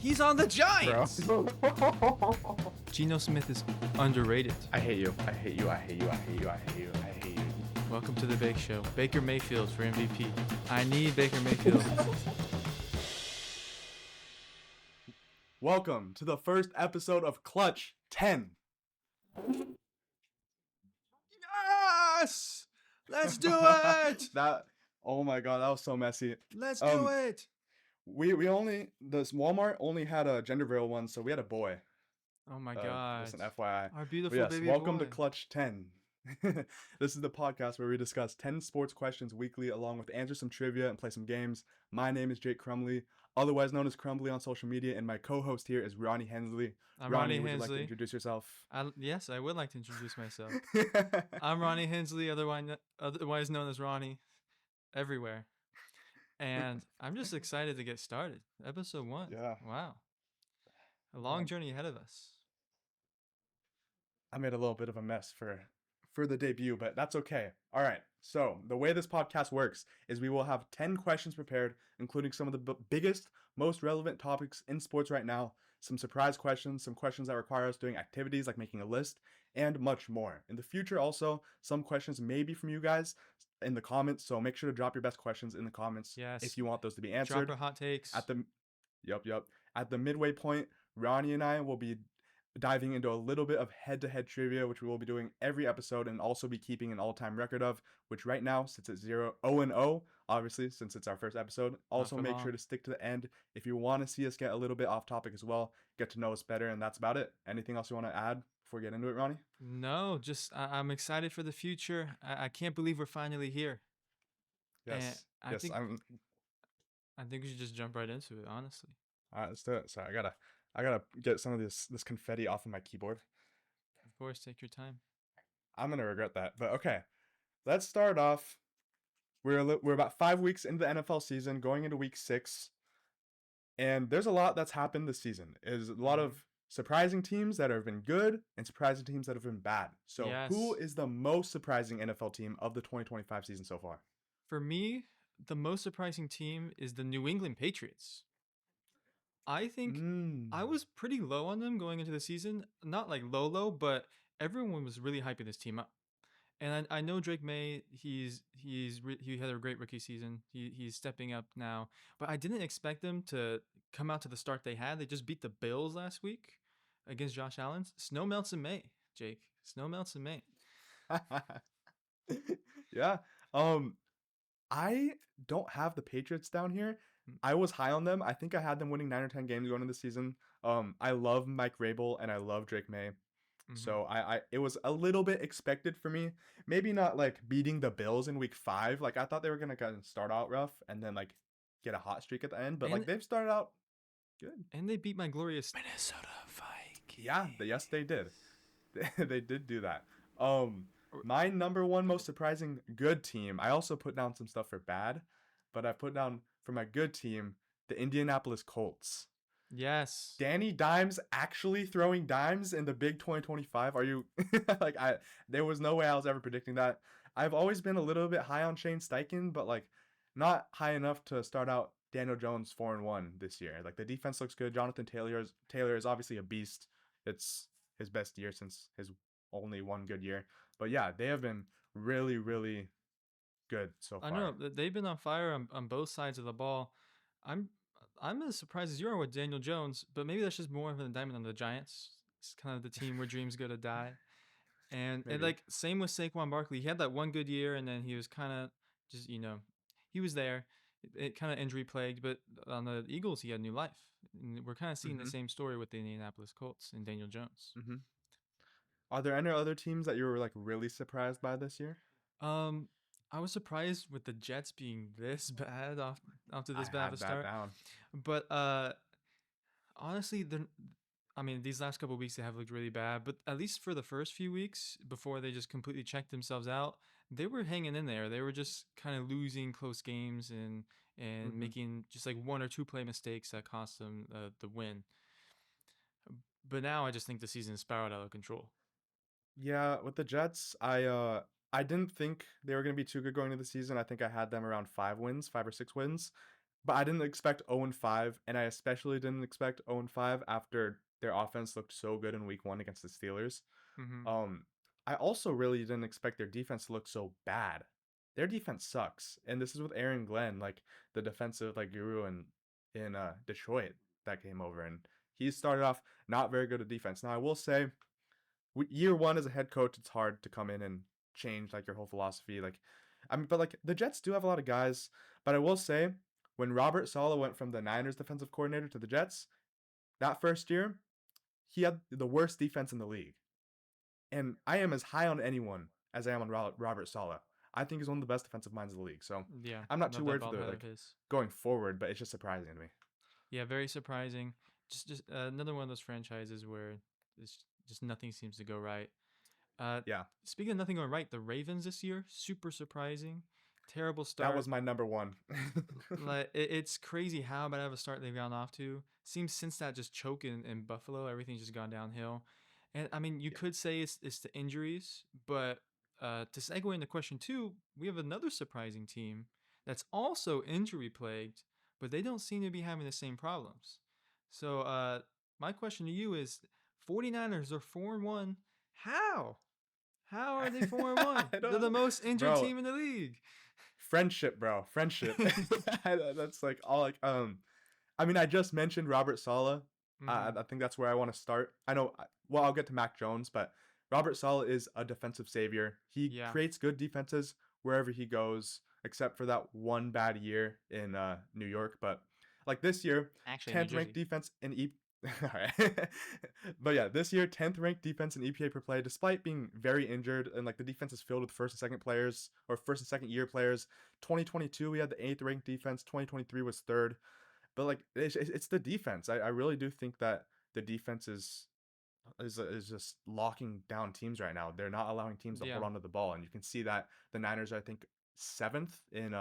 He's on the Giants. bro. Geno Smith is underrated. I hate you. I hate you. I hate you. I hate you. I hate you. I hate you. Welcome to the Bake Show. Baker Mayfield for MVP. I need Baker Mayfield. Welcome to the first episode of Clutch 10. Yes! Let's do it! Oh my god, that was so messy. Let's do it! This Walmart only had a gender reveal one, so we had a boy. Oh my god. Just an FYI. Our beautiful But yes, baby welcome boy. to Clutch 10. This is the podcast where we discuss 10 sports questions weekly, along with answer some trivia and play some games. My name is Jake Crumley, otherwise known as Crumbly on social media, and my co-host here is Ronnie Hensley. I'm Ronnie would you like to Hensley. introduce yourself? Yes, I would like to introduce myself. I'm Ronnie Hensley, otherwise known as Ronnie, everywhere. And I'm just excited to get started. Episode 1. Yeah. Wow. A long journey ahead of us. I made a little bit of a mess for the debut, but that's okay. All right. So the way this podcast works is we will have 10 questions prepared, including some of the biggest, most relevant topics in sports right now, some surprise questions, some questions that require us doing activities like making a list, and much more. In the future, also, some questions may be from you guys in the comments, so make sure to drop your best questions in the comments if you want those to be answered. Drop your hot takes. At the midway point, Ronnie and I will be diving into a little bit of head-to-head trivia, which we will be doing every episode and also be keeping an all-time record of, which right now sits at 0-0, obviously, since it's our first episode. Also, make sure to stick to the end if you want to see us get a little bit off topic as well, get to know us better, and that's about it. Anything else you want to add before we get into it, Ronnie? No, just I'm excited for the future. I can't believe we're finally here. Yes. I think we should just jump right into it, honestly. All right, let's do it. Sorry, I gotta get some of this confetti off of my keyboard. Of course, take your time. I'm gonna regret that, but okay. Let's start off. We're about 5 weeks into the NFL season, going into week 6, and there's a lot that's happened this season. There's a lot of surprising teams that have been good and surprising teams that have been bad. So who is the most surprising NFL team of the 2025 season so far? For me, the most surprising team is the New England Patriots. I think I was pretty low on them going into the season. Not like low, but everyone was really hyping this team up. And I know Drake May, he had a great rookie season. He's stepping up now. But I didn't expect them to come out to the start they had. They just beat the Bills last week against Josh Allen. Snow melts in May, Jake. Snow melts in May. Yeah. I don't have the Patriots down here. I was high on them. I think I had them winning 9 or 10 games going into the season. I love Mike Vrabel and I love Drake May. So it was a little bit expected for me. Maybe not like beating the Bills in week 5. Like I thought they were gonna kind of start out rough and then like get a hot streak at the end. But like they've started out good. And they beat my glorious Minnesota Vikings. Yeah, yes they did. They did do that. My number one most surprising good team. I also put down some stuff for bad, but I put down for my good team the Indianapolis Colts. Yes. Danny Dimes actually throwing dimes in the big 2025. Are you like there was no way I was ever predicting that. I've always been a little bit high on Shane Steichen, but like not high enough to start out Daniel Jones 4-1 this year. Like the defense looks good. Jonathan Taylor is obviously a beast. It's his best year since his only one good year. But yeah, they have been really, really good so far. I know they've been on fire on both sides of the ball. I'm as surprised as you are with Daniel Jones, but maybe that's just more of an indictment on the Giants. It's kind of the team where dreams go to die. And like same with Saquon Barkley. He had that one good year, and then he was kind of just he was there. It kind of injury plagued, but on the Eagles he had new life. And we're kind of seeing the same story with the Indianapolis Colts and Daniel Jones. Are there any other teams that you were like really surprised by this year? I was surprised with the Jets being this bad after this bad of a start. But honestly, these last couple of weeks they have looked really bad. But at least for the first few weeks before they just completely checked themselves out, they were hanging in there. They were just kind of losing close games and making just like 1 or 2 play mistakes that cost them the win. But now I just think the season spiraled out of control. Yeah, with the Jets, I didn't think they were going to be too good going into the season. I think I had them around 5 or 6 wins. but I didn't expect 0-5, and I especially didn't expect 0-5 after their offense looked so good in week 1 against the Steelers. Mm-hmm. Um, I also really didn't expect their defense to look so bad. Their defense sucks, and this is with Aaron Glenn, like the defensive like guru in Detroit that came over, and he started off not very good at defense. Now I will say, year 1 as a head coach, it's hard to come in and change like your whole philosophy. Like, I mean, but like the Jets do have a lot of guys, but I will say when Robert Saleh went from the Niners defensive coordinator to the Jets, that first year, he had the worst defense in the league. And I am as high on anyone as I am on Robert Saleh. I think he's one of the best defensive minds in the league. So Yeah, I'm not too love that worried for bald the head of like his. going forward, but it's just surprising to me. Yeah, very surprising. Just another one of those franchises where it's just nothing seems to go right. Uh, Yeah, Speaking of nothing going right, the Ravens this year, super surprising. Terrible that start. was my number one. Like it's crazy how bad of a start they've gone off to. Seems since that just choke in Buffalo, everything's just gone downhill. And I mean, you Yeah. could say it's the injuries, but to segue into question 2, we have another surprising team that's also injury plagued, but they don't seem to be having the same problems. So my question to you is 49ers are 4-1. How? How are they 4-1? I They're the don't, most injured bro. team in the league. Friendship, bro. Friendship. That's like all like I mean, I just mentioned Robert Saleh. Mm-hmm. I think that's where I want to start. I know. Well, I'll get to Mac Jones, but Robert Saleh is a defensive savior. He Yeah. creates good defenses wherever he goes, except for that one bad year in New York. But like this year, Actually, New 10th ranked Jersey. defense in But yeah, this year 10th ranked defense in EPA per play, despite being very injured, and like the defense is filled with first and second players or first and second year players. 2022 we had the 8th ranked defense. 2023 was third. But like it's the defense. I really do think that the defense is just locking down teams right now. They're not allowing teams to Yeah. hold on to the ball, and you can see that the Niners are, I think, 7th in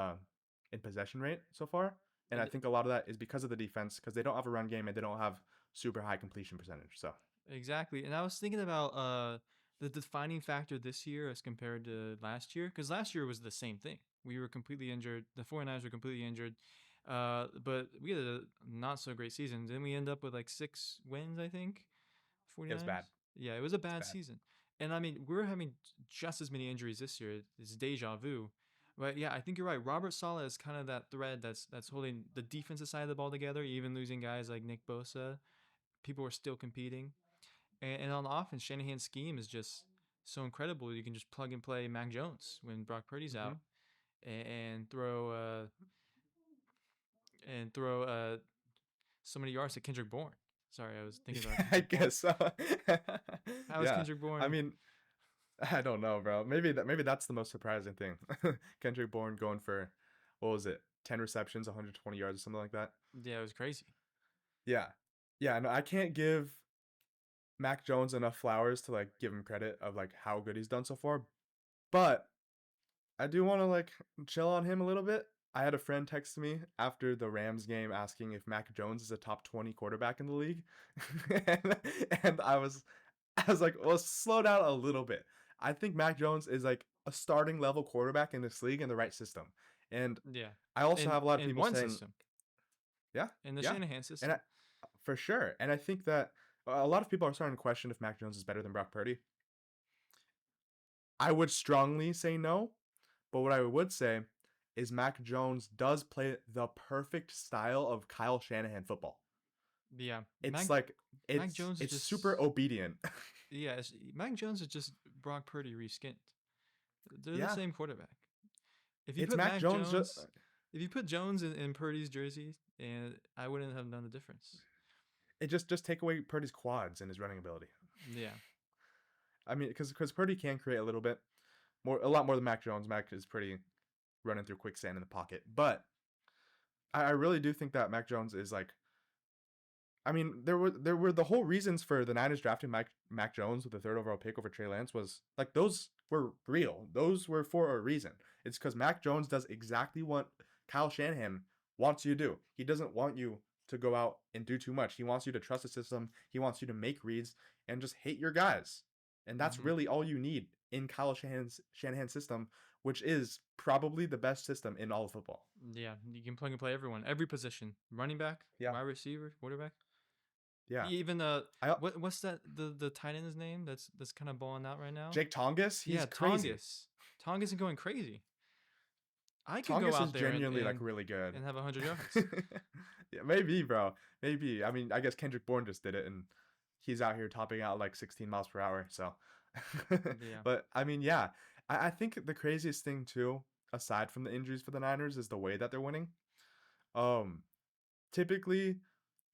possession rate so far. And I think a lot of that is because of the defense, because they don't have a run game and they don't have super high completion percentage. So Exactly. And I was thinking about the defining factor this year as compared to last year, because last year was the same thing. We were completely injured. The 49ers were completely injured. But we had a not so great season. Then we end up with like 6 wins, I think. it was 49ers. bad. Yeah, it was a It's bad bad. season. And I mean, we're having just as many injuries this year. It's deja vu. But yeah, I think you're right. Robert Saleh is kind of that thread that's holding the defensive side of the ball together, even losing guys like Nick Bosa. People are still competing. And on offense, Shanahan's scheme is just so incredible. You can just plug and play Mac Jones when Brock Purdy's Mm-hmm. out, and throw so many yards to Kendrick Bourne. Sorry, I was thinking about Yeah, I Kendrick Bourne. guess so. How is Yeah, Kendrick I Bourne? mean, I don't know, bro. Maybe that's the most surprising thing. Kendrick Bourne going for what was it? 10 receptions, 120 yards or something like that. Yeah, it was crazy. Yeah. Yeah, no, I can't give Mac Jones enough flowers to like give him credit of like how good he's done so far. But I do want to like chill on him a little bit. I had a friend text me after the Rams game asking if Mac Jones is a top 20 quarterback in the league. and, and I was like, well, slow down a little bit. I think Mac Jones is like a starting level quarterback in this league in the right system. And Yeah, I also in have a lot of in people one saying, system, yeah, in the yeah. Shanahan And system. for sure. And I think that a lot of people are starting to question if Mac Jones is better than Brock Purdy. I would strongly say no, but what I would say is Mac Jones does play the perfect style of Kyle Shanahan football. Yeah, It's like Mac it's Jones is it's just super obedient. Mac Jones is just Brock Purdy reskinned. They're the Yeah, same quarterback. If you it's put Mac Mac Jones. Jones, if you put Jones in Purdy's jersey, and I wouldn't have known the difference. It just take away Purdy's quads and his running ability. Yeah, I mean, because Purdy can create a little bit more, a lot more than Mac Jones. Mac is pretty running through quicksand in the pocket, but I really do think that Mac Jones is like, I mean, there were the whole reasons for the Niners drafting Mac Jones with the third overall pick over Trey Lance was like those were real. Those were for a reason. It's because Mac Jones does exactly what Kyle Shanahan wants you to do. He doesn't want you to go out and do too much. He wants you to trust the system. He wants you to make reads and just hate your guys. And that's hmm really all you need in Kyle Shanahan's system which is probably the best system in all of football. Yeah, you can plug and play everyone, every position, running back, Yeah. wide receiver, quarterback. Yeah. Even what's that the tight end's name that's kind of balling out right now? Jake Tongas, he's Yeah, crazy. Tongas is going crazy. I could go Tongas is out there genuinely like really good and have 100 yards. Yeah, maybe, bro. Maybe. I mean, I guess Kendrick Bourne just did it, and he's out here topping out like 16 miles per hour. So, Yeah. but I mean, yeah, I think the craziest thing too, aside from the injuries for the Niners, is the way that they're winning. Um, Typically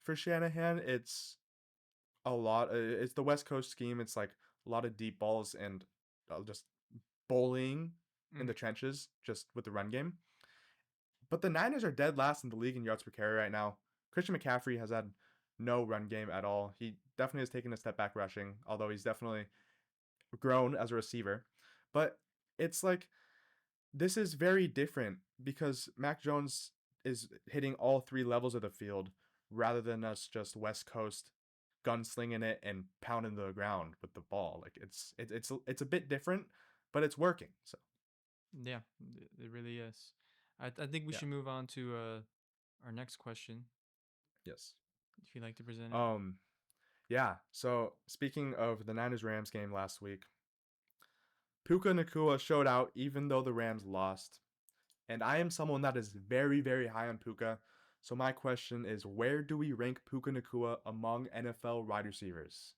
for Shanahan, it's a lot. It's the West Coast scheme. It's like a lot of deep balls and just bullying in the trenches, just with the run game. But the Niners are dead last in the league in yards per carry right now. Christian McCaffrey has had no run game at all. He definitely has taken a step back rushing, although he's definitely grown as a receiver. But it's like this is very different because Mac Jones is hitting all three levels of the field rather than us just West Coast gunslinging it and pounding the ground with the ball. Like it's a bit different, but it's working. So yeah, it really is. I think we yeah. should move on to our next question. Yes. If you'd like to present it. Yeah. So speaking of the Niners Rams game last week, Puka Nacua showed out even though the Rams lost. And I am someone that is very, very high on Puka. So my question is, where do we rank Puka Nacua among NFL wide receivers?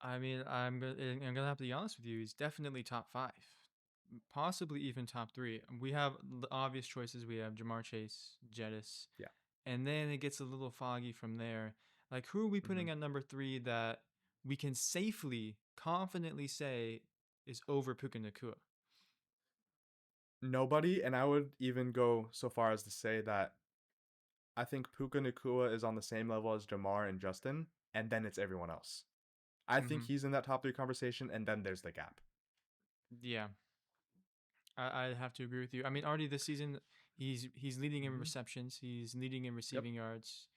I mean, I'm gonna have to be honest with you. He's definitely top 5, possibly even top 3. We have the obvious choices. We have Jamar Chase, Jettis, Yeah. and then it gets a little foggy from there. Like, who are we putting at number 3 that we can safely, confidently say is over Puka Nacua? Nobody, and I would even go so far as to say that I think Puka Nacua is on the same level as Jamar and Justin, and then it's everyone else. I think Mm-hmm. he's in that top 3 conversation, and then there's the gap. Yeah, I have to agree with you. I mean, already this season, he's leading in receptions. He's leading in Yep. receiving yards.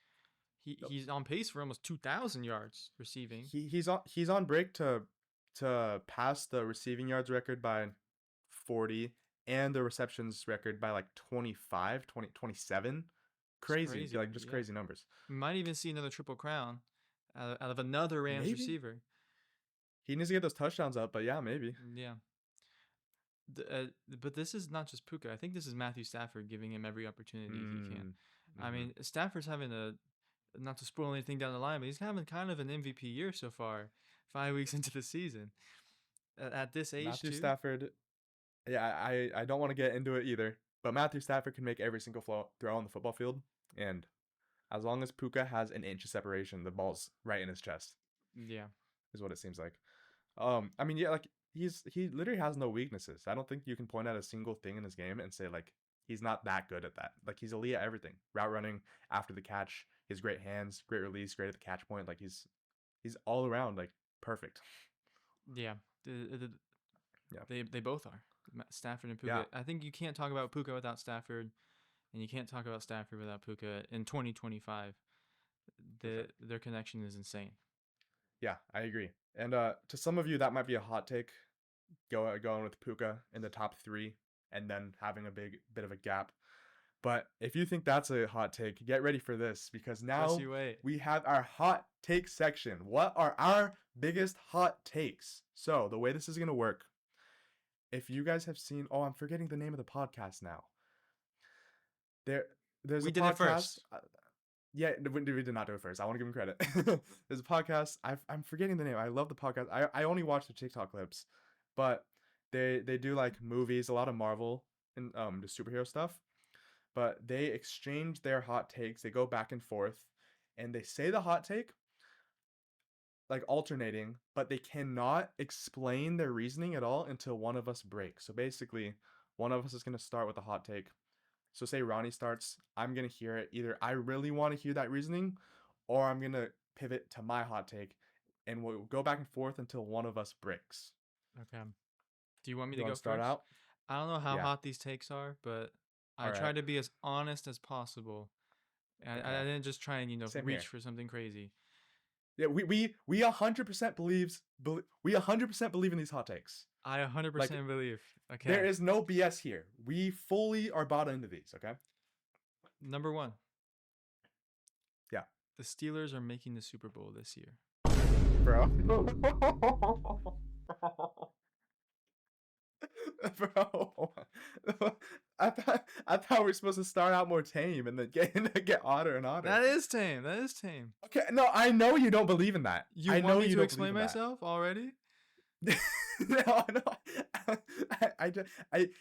Yep. He's on pace for almost 2,000 yards receiving. He's on break to pass the receiving yards record by 40 and the receptions record by like 25, 20, 27. It's Crazy, crazy. like just Yeah, crazy numbers. we might even see another triple crown out of another Rams Maybe receiver. he needs to get those touchdowns up, but yeah, maybe. Yeah. But this is not just Puka. I think this is Matthew Stafford giving him every opportunity he can. I Mm-hmm. mean, Stafford's having not to spoil anything down the line, but he's having kind of an MVP year so far, 5 weeks into the season. At this age, Matthew too. Stafford. Yeah, I don't want to get into it either, but Matthew Stafford can make every single throw on the football field, and as long as Puka has an inch of separation, the ball's right in his chest. Yeah. Is what it seems like. I mean, yeah, like he literally has no weaknesses. I don't think you can point out a single thing in his game and say like he's not that good at that. Like he's elite at everything. Route running, after the catch, he has great hands, great release, great at the catch point. Like he's all around like perfect. Yeah. Yeah. They both are. Stafford and Puka. Yeah. I think you can't talk about Puka without Stafford, and you can't talk about Stafford without Puka in 2025. Their connection is insane. Yeah, I agree. And to some of you, that might be a hot take, going with Puka in the top 3, and then having a bit of a gap. But if you think that's a hot take, get ready for this, because now we have our hot take section. What are our biggest hot takes? So the way this is going to work, if you guys have seen, I'm forgetting the name of the podcast now. There's we a did podcast. It first. Yeah, we did not do it first. I want to give him credit. There's a podcast. I'm forgetting the name. I love the podcast. I only watch the TikTok clips, but they do like movies, a lot of Marvel and the superhero stuff. But they exchange their hot takes. They go back and forth, and they say the hot take, like alternating, but they cannot explain their reasoning at all until one of us breaks. So basically, one of us is going to start with a hot take. So say Ronnie starts, I'm going to hear it. Either I really want to hear that reasoning, or I'm going to pivot to my hot take, and we'll go back and forth until one of us breaks. Okay. Do you want me You to go start first? out? I don't know how hot these takes are, but I try to be as honest as possible. I didn't just try and reach for something crazy. Yeah, we 100% believe in these hot takes. I 100% Like, believe. Okay. there is no BS here. We fully are bought into these, okay? Number one. Yeah. The Steelers are making the Super Bowl this year. Bro. Bro. I thought we were supposed to start out more tame and then get odder and odder. That is tame. That is tame. Okay, no, I know you don't believe in that. You I want know me you to don't explain believe in that. myself already? No,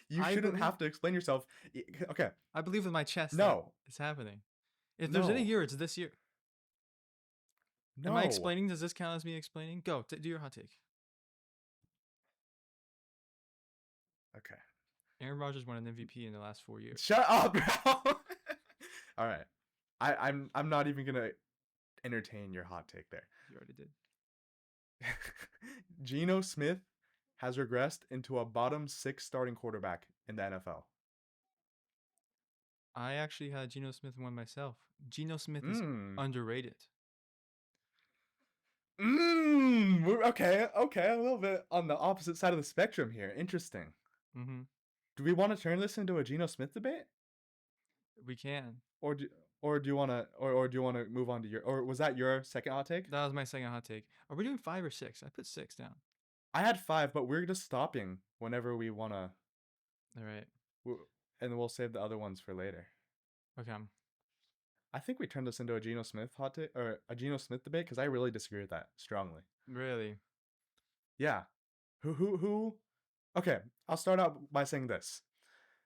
you shouldn't have to explain yourself. Okay. I believe with my chest that No. it's happening. If there's any No. year, it's this year. No. Am I explaining? Does this count as me explaining? Go, do your hot take. Okay. Aaron Rodgers won an MVP in the last 4 years. Shut up, bro. All right. I'm not even gonna entertain your hot take there. You already did. Geno Smith has regressed into a bottom 6 starting quarterback in the NFL. I actually had Geno Smith one myself. Geno Smith is underrated. Okay, a little bit on the opposite side of the spectrum here. Interesting. Mm-hmm. Do we want to turn this into a Geno Smith debate? We can. Or do you want to move on to your, or was that your second hot take? That was my second hot take. Are we doing 5 or 6? I put 6 down. I had 5, but we're just stopping whenever we want to. All right. And we'll save the other ones for later. Okay. I think we turned this into a Geno Smith hot take or a Geno Smith debate because I really disagree with that strongly. Really? Yeah. Who? Okay, I'll start out by saying this.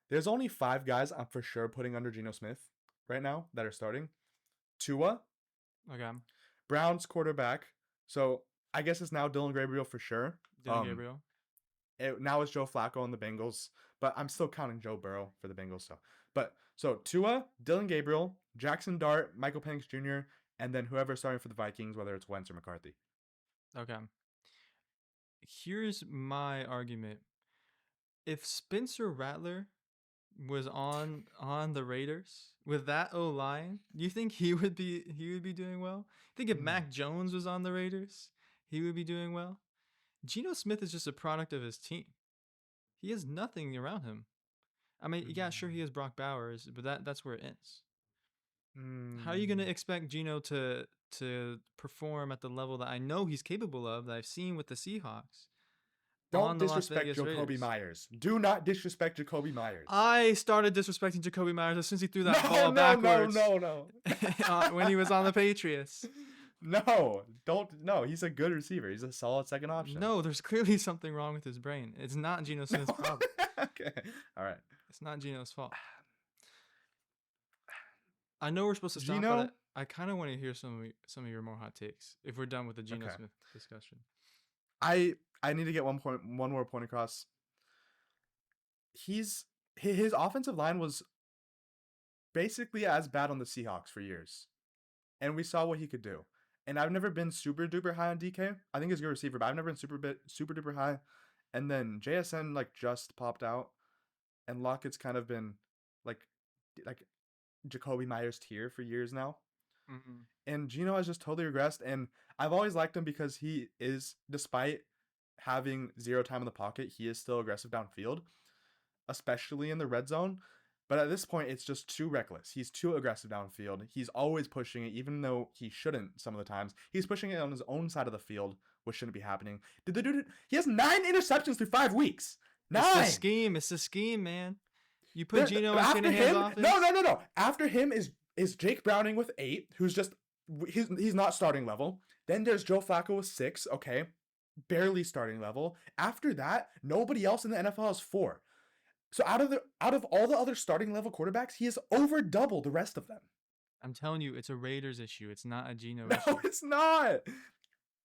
There's only 5 guys I'm for sure putting under Geno Smith right now that are starting. Tua. Okay. Browns quarterback. So I guess it's now Dylan Gabriel for sure. Dylan Gabriel. Now it's Joe Flacco on the Bengals, but I'm still counting Joe Burrow for the Bengals. So Tua, Dylan Gabriel, Jackson Dart, Michael Penix Jr., and then whoever's starting for the Vikings, whether it's Wentz or McCarthy. Okay. Here's my argument. If Spencer Rattler was on the Raiders with that O-line, you think he would be doing well? You think if Mac Jones was on the Raiders, he would be doing well? Geno Smith is just a product of his team. He has nothing around him. I mean, yeah, sure he has Brock Bowers, but that's where it ends. How are you gonna expect Geno to perform at the level that I know he's capable of, that I've seen with the Seahawks? Don't disrespect Jacoby Myers. Do not disrespect Jacoby Myers. I started disrespecting Jacoby Myers as soon as he threw that ball backwards. No. When he was on the Patriots. No, don't. No, he's a good receiver. He's a solid second option. No, there's clearly something wrong with his brain. It's not Geno Smith's problem. Okay, all right. It's not Geno's fault. I know we're supposed to stop, but I kind of want to hear some of your more hot takes if we're done with the Geno Smith discussion. I need to get one more point across. His offensive line was basically as bad on the Seahawks for years, and we saw what he could do. And I've never been super duper high on DK. I think he's a good receiver, but I've never been super duper high. And then JSN just popped out, and Lockett's kind of been like Jacoby Myers tier for years now. Mm-hmm. And Geno has just totally regressed. And I've always liked him because he is, despite having 0 time in the pocket, he is still aggressive downfield, especially in the red zone. But at this point, it's just too reckless. He's too aggressive downfield. He's always pushing it, even though he shouldn't some of the times. He's pushing it on his own side of the field, which shouldn't be happening. He has 9 interceptions through 5 weeks. 9! It's the scheme, man. You put Geno in Shanahan's offense? No. After him is Jake Browning with 8, who's just he's not starting level. Then there's Joe Flacco with 6, okay, barely starting level. After that, nobody else in the NFL has 4. So out of all the other starting level quarterbacks, he has over double the rest of them. I'm telling you, it's a Raiders issue. It's not a Geno issue. No, it's not.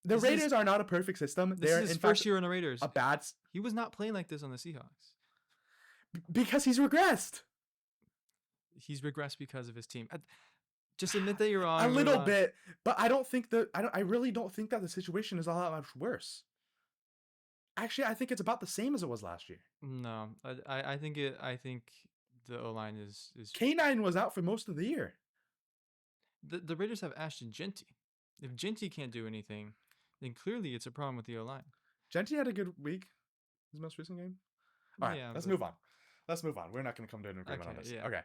The Raiders are not a perfect system. They're his first year in the Raiders. He was not playing like this on the Seahawks. Because he's regressed. He's regressed because of his team. Just admit that you're wrong. A little bit, but I really don't think that the situation is all that much worse. Actually, I think it's about the same as it was last year. No, I think the O-line is. K9 was out for most of the year. The Raiders have Ashton Genty. If Genty can't do anything, then clearly it's a problem with the O-line. Genty had a good week. His most recent game. All right, Yeah, let's but move on. Let's move on. We're not going to come to an agreement on okay, this. yeah. Okay.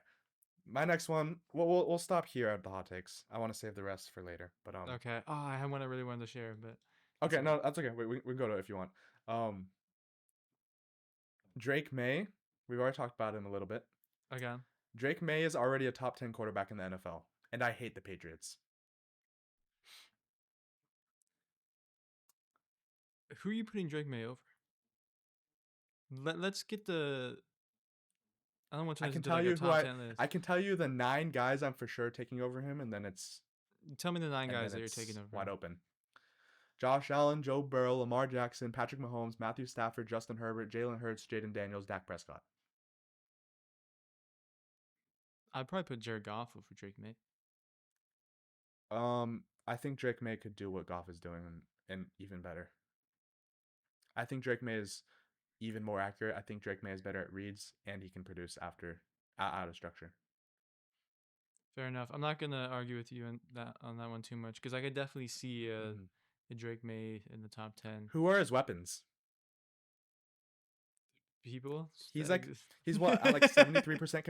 My next one. We'll stop here at the hot takes. I want to save the rest for later. But Okay. Oh, I had one I really wanted to share, but that's Okay, okay. no, that's okay. We can go to it if you want. Um, Drake May. We've already talked about him a little bit. Okay. Drake May is already a top 10 quarterback in the NFL, and I hate the Patriots. Who are you putting Drake May over? Let's get the. I don't want to I turn this can into tell like a you who top 10 list. I can tell you the 9 guys I'm for sure taking over him, and then it's Tell me the 9 guys that you're taking over. wide open. Josh Allen, Joe Burrow, Lamar Jackson, Patrick Mahomes, Matthew Stafford, Justin Herbert, Jalen Hurts, Jaden Daniels, Dak Prescott. I'd probably put Jared Goff over Drake May. I think Drake May could do what Goff is doing and even better. I think Drake May is even more accurate. I think Drake May is better at reads, and he can produce after out of structure. Fair enough. I'm not gonna argue with you on that one too much because I could definitely see a Drake May in the top 10. Who are his weapons? People. He's what at like 73%.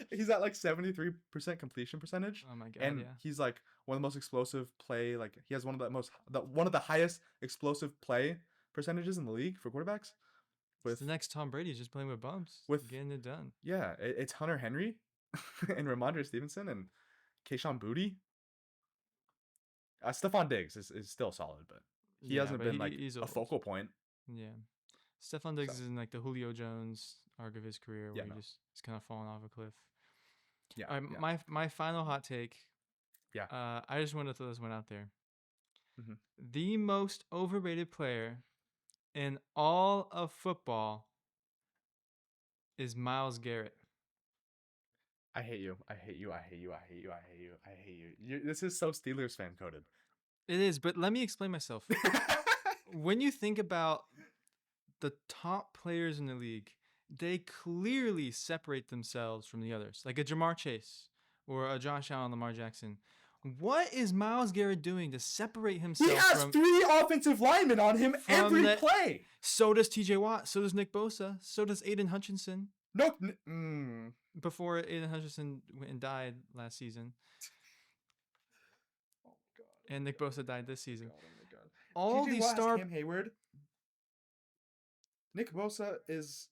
He's at like 73% completion percentage. Oh my god! And yeah. he's like one of the most explosive play. Like he has one of the highest explosive play percentages in the league for quarterbacks. With the next Tom Brady is just playing with bumps, getting it done. Yeah, it's Hunter Henry and Ramondre Stevenson and Kayshon Boutte. Stephon Diggs is still solid, but he hasn't been like a focal point. Yeah. Stephon Diggs is in like the Julio Jones arc of his career where he's kind of falling off a cliff. Yeah. All right, my final hot take. Yeah. I just want to throw this one out there. Mm-hmm. The most overrated player in all of football is Myles Garrett. I hate you. I hate you. I hate you. I hate you. I hate you. I hate you. This is so Steelers fan coded. It is, but let me explain myself. When you think about the top players in the league, they clearly separate themselves from the others, like a Jamar Chase or a Josh Allen, Lamar Jackson. What is Myles Garrett doing to separate himself? He has 3 offensive linemen on him every play. So does TJ Watt. So does Nick Bosa. So does Aiden Hutchinson. No. Before Aiden Hutchinson went and died last season. Oh my god. And Nick Bosa died this season. Oh my god. All these stars. Cam Hayward. Nick Bosa is.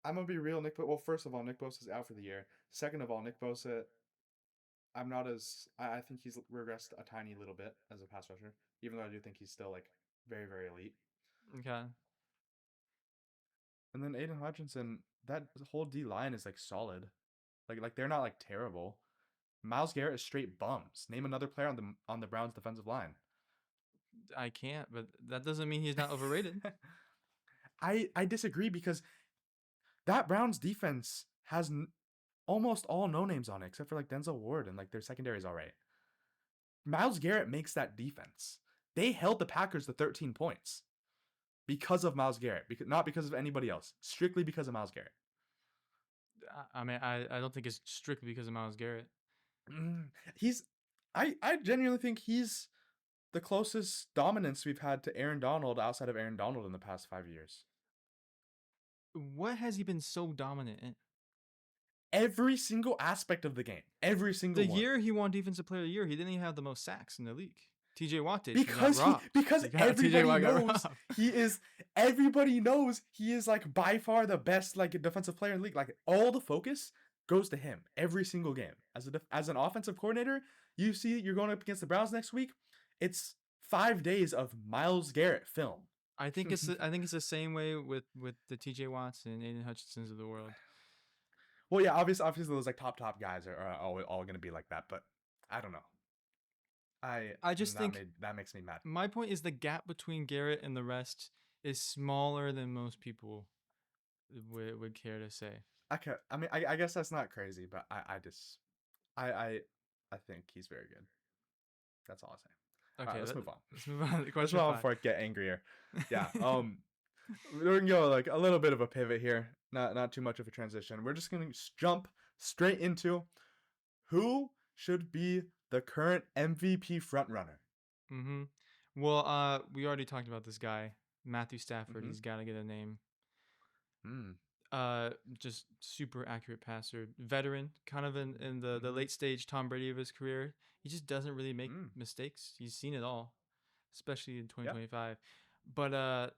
I'm gonna be real. Well, first of all, Nick Bosa is out for the year. Second of all, Nick Bosa. I'm not as. I think he's regressed a tiny little bit as a pass rusher, even though I do think he's still like very, very elite. Okay. And then Aiden Hutchinson, that whole D line is like solid, like they're not like terrible. Myles Garrett is straight bums. Name another player on the Browns defensive line. I can't, but that doesn't mean he's not overrated. I disagree because that Browns defense has almost all no names on it except for like Denzel Ward, and like their secondary is all right. Myles Garrett makes that defense. They held the Packers to 13 points because of Myles Garrett, not because of anybody else. Strictly because of Myles Garrett. I mean, I don't think it's strictly because of Myles Garrett. I genuinely think he's the closest dominance we've had to Aaron Donald outside of Aaron Donald in the past 5 years. What has he been so dominant in? Every single aspect of the game. Every single one. The year he won Defensive Player of the Year, he didn't even have the most sacks in the league. TJ Watt did. Because everybody knows he is. Everybody knows he is like by far the best like defensive player in the league. Like all the focus goes to him every single game. As an offensive coordinator, you're going up against the Browns next week. It's 5 days of Myles Garrett film. I think it's the same way with the TJ Watts and Aiden Hutchinsons of the world. Well, yeah, obviously those like top guys are all going to be like that, but I don't know. I just think that makes me mad. My point is the gap between Garrett and the rest is smaller than most people would care to say. Okay, I mean, I guess that's not crazy, but I think he's very good. That's all I'll say. Okay, let's move on. Let's move on. Let's move on before I get angrier. Yeah. We're gonna go like a little bit of a pivot here. Not too much of a transition. We're just gonna jump straight into who should be the current MVP frontrunner. Mm-hmm. Well, we already talked about this guy, Matthew Stafford. Mm-hmm. He's got to get a name. Mm. Just super accurate passer, veteran, kind of in the Mm-hmm. late stage Tom Brady of his career. He just doesn't really make Mm. mistakes. He's seen it all, especially in Yeah. 2025. But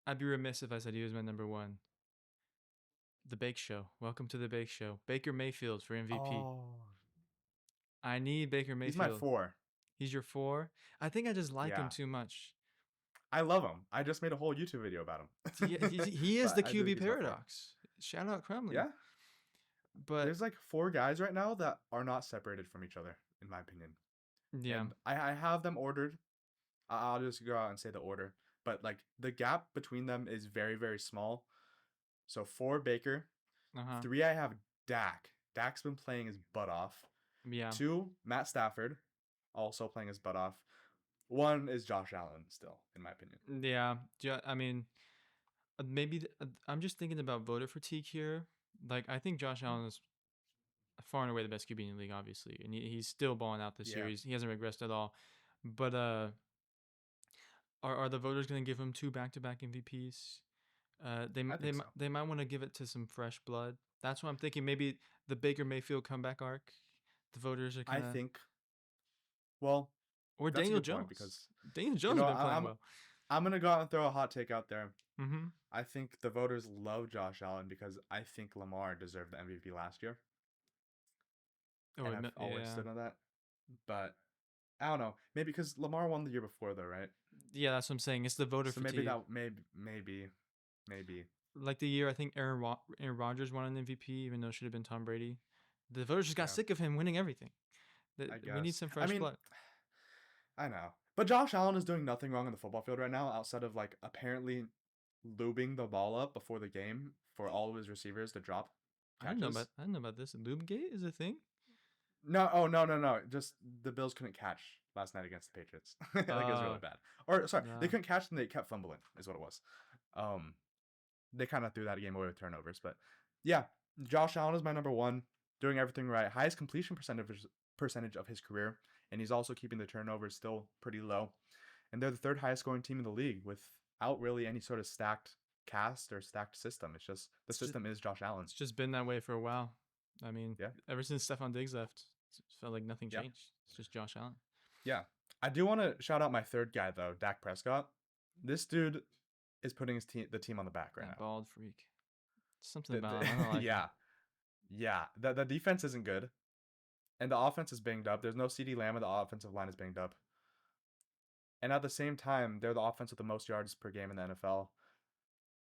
I'd be remiss if I said he was my number one. The Bake Show. Welcome to the Bake Show. Baker Mayfield for MVP. Oh, I need Baker he's my Mayfield. 4. He's your 4. I think I just like him Yeah. too much. I love him. I just made a whole YouTube video about him. He is But the I do think QB he's my 4. paradox. Shout out Crumley. Yeah. But There's like 4 guys right now that are not separated from each other, in my opinion. yeah. And I have them ordered. I'll just go out and say the order. But like the gap between them is very, very small. So 4 Baker. Uh-huh. 3 I have Dak. Dak's been playing his butt off. Yeah. 2 Matt Stafford, also playing his butt off. 1 is Josh Allen still, in my opinion. Yeah. I mean, maybe I'm just thinking about voter fatigue here. Like, I think Josh Allen is far and away the best QB in the league, obviously, and he's still balling out this Yeah. year. He hasn't regressed at all. But are the voters going to give him 2 back-to-back MVPs? I think so. They might want to give it to some fresh blood. That's what I'm thinking. Maybe the Baker Mayfield comeback arc. The voters are kind of. I think. Well, Or that's Daniel a good point Jones. because Daniel Jones has been playing I'm well. I'm gonna go out and throw a hot take out there. Mm-hmm. I think the voters love Josh Allen because I think Lamar deserved the MVP last year. Oh, And I've always yeah. stood on that. But I don't know. Maybe because Lamar won the year before, though, right? Yeah, that's what I'm saying. It's the voter So fatigue. maybe. Like the year I think Aaron Rodgers won an MVP, even though it should have been Tom Brady. The voters just got sick of him winning everything. I guess. We need some fresh blood. I know. But Josh Allen is doing nothing wrong on the football field right now outside of like apparently lubing the ball up before the game for all of his receivers to drop catches. I don't know about this. Lubegate is a thing? No. Just the Bills couldn't catch last night against the Patriots. Like it was really bad. Or sorry, they couldn't catch and they kept fumbling is what it was. They kind of threw that game away with turnovers, but yeah, Josh Allen is my number 1, doing everything right. Highest completion percentage of his career, and he's also keeping the turnovers still pretty low. And they're the 3rd highest scoring team in the league without really any sort of stacked cast or stacked system. It's just the system is Josh Allen. It's just been that way for a while. I mean, yeah. Ever since Stephon Diggs left, it felt like nothing changed. It's just Josh Allen. Yeah. I do want to shout out my 3rd guy though, Dak Prescott. This dude is putting the team on the back right now. Bald freak. Something about him. I don't like yeah. him. Yeah. The defense isn't good. And the offense is banged up. There's no CeeDee Lamb, and the offensive line is banged up. And at the same time, they're the offense with the most yards per game in the NFL.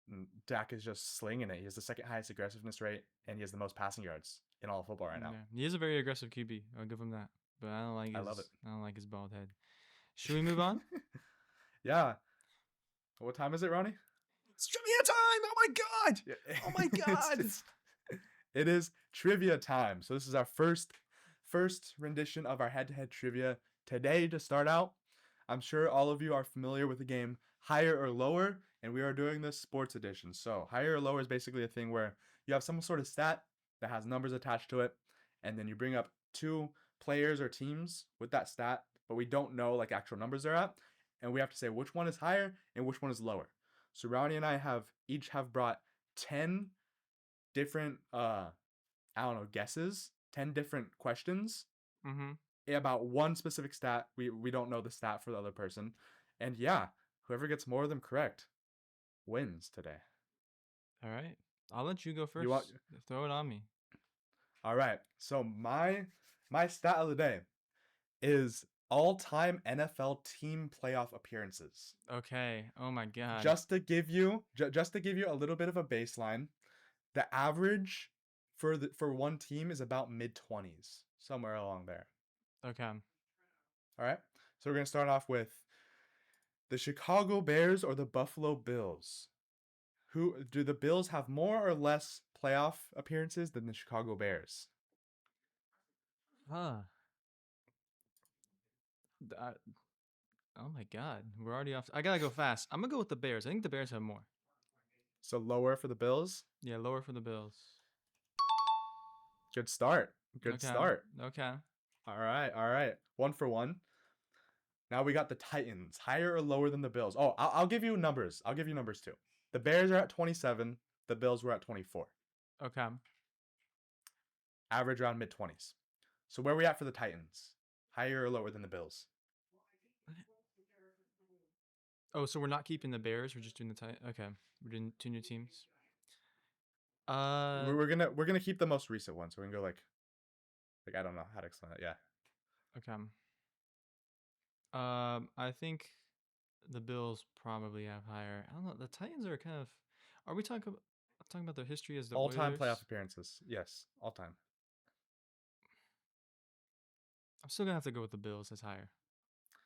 And Dak is just slinging it. He has the 2nd highest aggressiveness rate, and he has the most passing yards in all of football right now. Yeah. He is a very aggressive QB. I'll give him that. But I don't like I love it. I don't like his bald head. Should we move on? Yeah. What time is it, Ronnie? It's trivia time! Oh my god! Oh my god! It is trivia time. So this is our first rendition of our head-to-head trivia today to start out. I'm sure all of you are familiar with the game Higher or Lower, and we are doing this sports edition. So Higher or Lower is basically a thing where you have some sort of stat that has numbers attached to it, and then you bring up 2 players or teams with that stat, but we don't know like actual numbers they're at, and we have to say which one is higher and which one is lower. So Ronnie and I each have brought 10 different guesses, 10 different questions about one specific stat. We don't know the stat for the other person. And yeah, whoever gets more of them correct wins today. All right. I'll let you go first. Throw it on me. All right. So my stat of the day is all-time NFL team playoff appearances. Okay. Oh my god. Just to give you a little bit of a baseline, the average for one team is about mid-20s, somewhere along there. Okay. All right. So we're going to start off with the Chicago Bears or the Buffalo Bills. Who do the Bills have more or less playoff appearances than the Chicago Bears? Oh my god. We're already off. I got to go fast. I'm going to go with the Bears. I think the Bears have more. So lower for the Bills? Yeah, lower for the Bills. Good start. Good start. Okay. All right. 1 for 1. Now we got the Titans. Higher or lower than the Bills? Oh, I'll give you numbers. I'll give you numbers too. The Bears are at 27. The Bills were at 24. Okay. Average around mid-20s. So where are we at for the Titans? Higher or lower than the Bills? Oh, so we're not keeping the Bears. We're just doing the Titans. Okay. We're doing 2 new teams. We're gonna keep the most recent one. So we're gonna go like I don't know how to explain it. Yeah. Okay. I think the Bills probably have higher. I don't know. The Titans are kind of. Are we talking about their history as the All-time Oilers? playoff appearances. Yes, all-time. I'm still gonna have to go with the Bills as higher.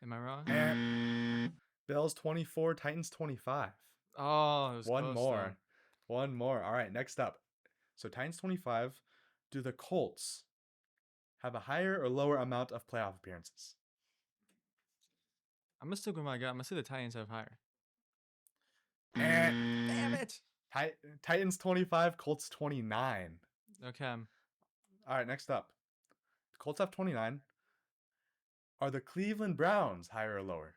Am I wrong? Bills 24, Titans 25. Oh, it was One close, more. though. One more. All right, next up. So Titans 25. Do the Colts have a higher or lower amount of playoff appearances? I'm gonna still go with my gut. I'm gonna say the Titans have higher. Damn it. Titans 25, Colts 29. Okay. All right, next up. The Colts have 29. Are the Cleveland Browns higher or lower?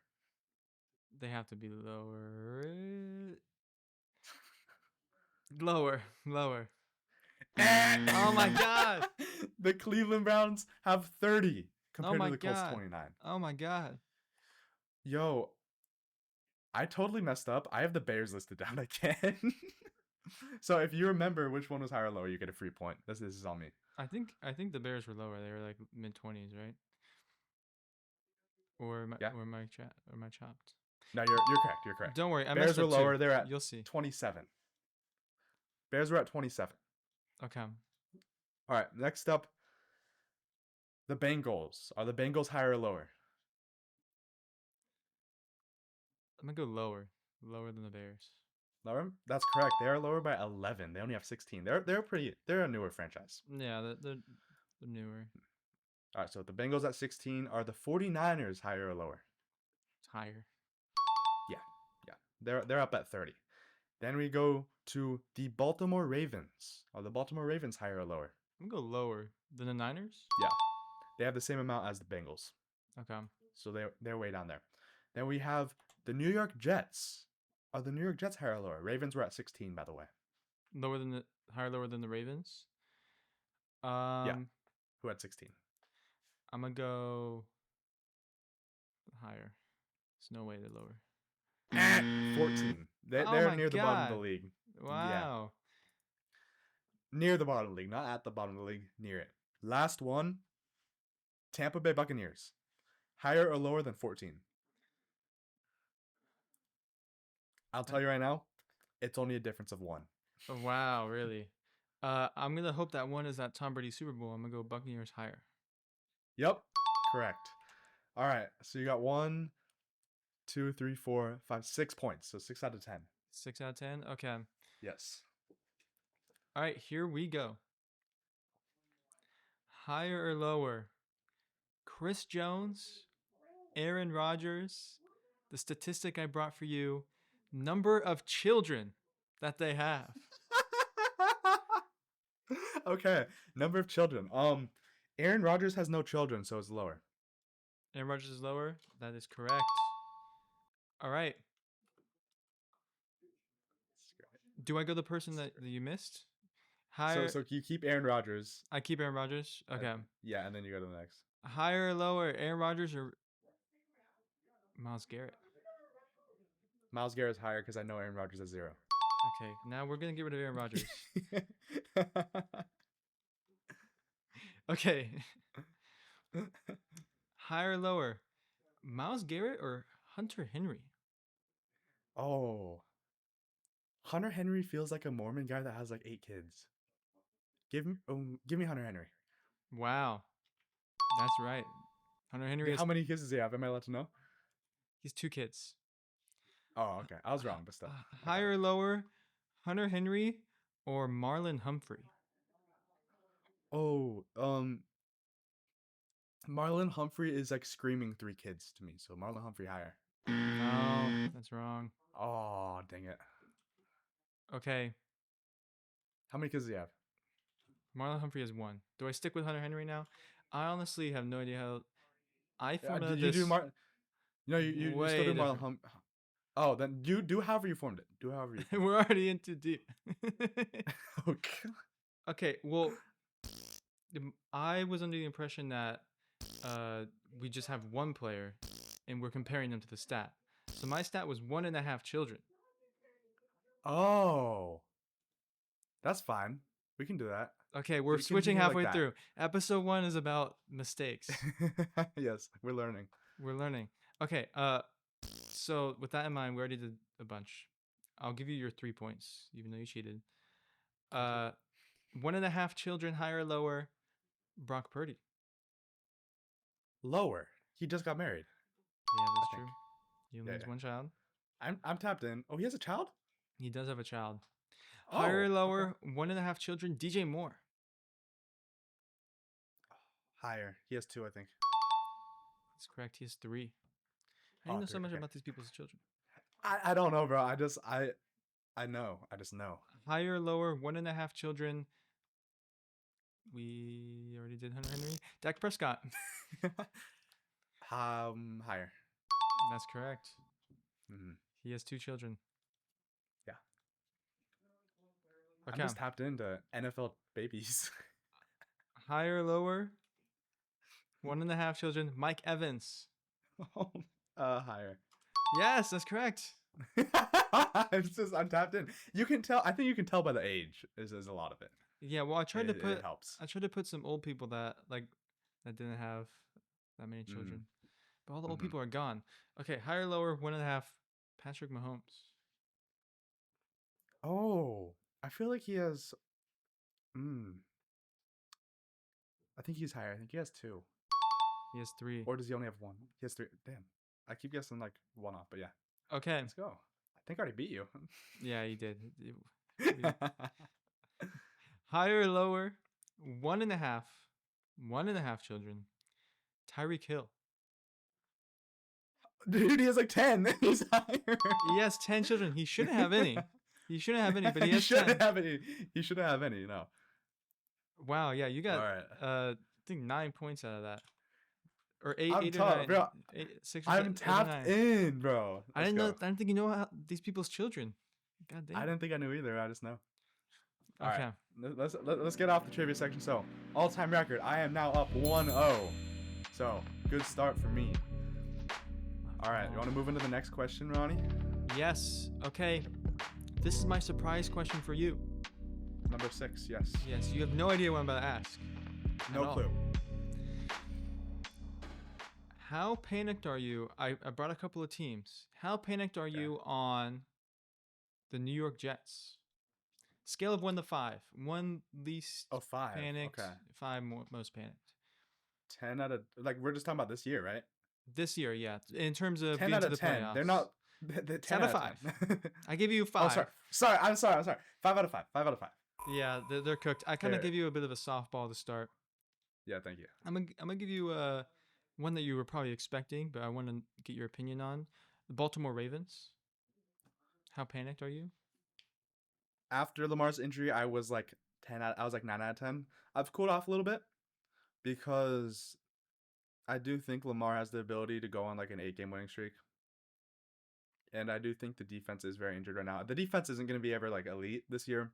They have to be lower. Lower. Oh my god. The Cleveland Browns have 30 compared to the Colts god. 29. Oh my god. Yo, I totally messed up. I have the Bears listed down again. So if you remember which one was higher or lower, you get a free point. This is on me. I think the Bears were lower. They were like mid-20s, right? Or am I chopped? No, you're correct. You're correct. Don't worry. I Bears messed were up lower. too. They're at You'll see. 27. Bears were at 27. Okay. All right. Next up, the Bengals. Are the Bengals higher or lower? I'm gonna go lower. Lower than the Bears. Lower? That's correct. They are lower by 11. They only have 16. They're a newer franchise. Yeah, they're newer. All right. So the Bengals at 16. Are the 49ers higher or lower? Higher. Yeah. They're up at 30. Then we go to the Baltimore Ravens. Are the Baltimore Ravens higher or lower? I'm gonna go lower than the Niners. Yeah. They have the same amount as the Bengals. Okay. So they're way down there. Then we have the New York Jets. Are the New York Jets higher or lower? Ravens were at 16, by the way. Lower than the Ravens. Yeah. Who had 16? I'm gonna go higher. There's no way they're lower. 14. They're near the bottom of the league. Wow. Yeah. Near the bottom of the league, not at the bottom of the league, near it. Last one. Tampa Bay Buccaneers. Higher or lower than 14? I'll tell you right now, it's only a difference of 1. Oh, wow, really? I'm gonna hope that one is that Tom Brady Super Bowl. I'm gonna go Buccaneers higher. Yep, correct. All right, so you got 1, 2, 3, 4, 5, 6 points. So 6 out of 10. 6 out of 10. Okay. Yes. All right, here we go. Higher or lower? Chris Jones, Aaron Rodgers. The statistic I brought for you: number of children that they have. Okay, number of children. Aaron Rodgers has no children, so it's lower. Aaron Rodgers is lower. That is correct. All right. Do I go the person that you missed? Higher. So you keep Aaron Rodgers. I keep Aaron Rodgers. Okay. Yeah, and then you go to the next. Higher or lower? Aaron Rodgers or Myles Garrett? Myles Garrett's higher because I know Aaron Rodgers has 0. Okay, now we're gonna get rid of Aaron Rodgers. Okay. Higher or lower? Myles Garrett or Hunter Henry? Oh. Hunter Henry feels like a Mormon guy that has like 8 kids. Give me Hunter Henry. Wow. That's right. Hunter Henry How many kids does he have? Am I allowed to know? He's 2 kids. Oh, okay. I was wrong, but still. Higher or lower? Hunter Henry or Marlon Humphrey? Oh, Marlon Humphrey is like screaming 3 kids to me, so Marlon Humphrey higher. No, that's wrong. Oh, dang it. Okay. How many kids does he have? Marlon Humphrey has 1. Do I stick with Hunter Henry now? I honestly have no idea how. I formatted Did you this. do You know, you're still Way doing different. Oh, then you do however you formed it. Do however you formed We're already in too deep. it. Okay. Okay, well, I was under the impression that we just have one player, and we're comparing them to the stat. So my stat was 1.5 children. Oh, that's fine. We can do that. Okay, we're We switching continue like halfway that. through. Episode 1 is about mistakes. Yes, we're learning. We're learning. Okay, so with that in mind, we already did a bunch. I'll give you your 3 points, even though you cheated. 1.5 children, higher or lower? Brock Purdy. Lower. He just got married. Yeah, that's I true. think. He only has one child. I'm tapped in. Oh, he has a child? He does have a child. Higher Oh, or okay. lower? 1.5 children, DJ Moore. Higher. He has 2, I think. That's correct. He has 3. How do you know so 3. much Okay. about these people's children? I don't know, bro. I know. I just know. Higher or lower? 1.5 children. We already did Hunter Henry. Dak Prescott. Higher. That's correct. Mm-hmm. He has 2 children. Yeah. Okay. I'm just tapped into NFL babies. Higher or lower? 1.5 children. Mike Evans. Higher. Yes, that's correct. I'm tapped in. You can tell. I think you can tell by the age. Is a lot of it. Yeah, well, I tried to put it helps. I tried to put some old people that didn't have that many children, but all the old people are gone. Okay, higher, lower, 1.5. Patrick Mahomes. Oh, I feel like he has. I think he's higher. I think he has 2. He has 3. Or does he only have 1? He has 3. Damn. I keep guessing like 1 off, but yeah. Okay. Let's go. I think I already beat you. Yeah, you did. Higher or lower? 1.5. 1.5 children. Tyreek Hill. Dude, he has like 10. He's higher. He has 10 children. He shouldn't have any. He shouldn't have any, but he has 10. He shouldn't have any. No. Wow. Yeah, you got. All right. I think 9 points out of that, or 8, I'm 8 or tough, 9. bro. 6 or I'm 7, tapped in, bro. I didn't know. I didn't think you know how these people's children. God damn. I didn't think I knew either. I just know. Okay. All right. Let's get off the trivia section. So, all-time record. I am now up 1-0. So, good start for me. All right. You want to move into the next question, Ronnie? Yes. Okay. This is my surprise question for you. Number 6. Yes. Yes. You have no idea what I'm about to ask. No clue. How panicked are you? I brought a couple of teams. How panicked are you on the New York Jets? Scale of 1 to 5. 1 least 5. panicked. Okay. 5 most panicked. 10 out of we're just talking about this year, right? This year, yeah. In terms of 10 out of 10. Playoffs. They're not. 10 out of 5. I give you 5. Oh, sorry. I'm sorry. 5 out of 5. 5 out of 5. Yeah, they're cooked. I kind of give you a bit of a softball to start. Yeah, thank you. I'm gonna give you one that you were probably expecting, but I want to get your opinion on. The Baltimore Ravens. How panicked are you? After Lamar's injury, I was like 9 out of 10. I've cooled off a little bit because I do think Lamar has the ability to go on like an 8-game winning streak. And I do think the defense is very injured right now. The defense isn't going to be ever like elite this year,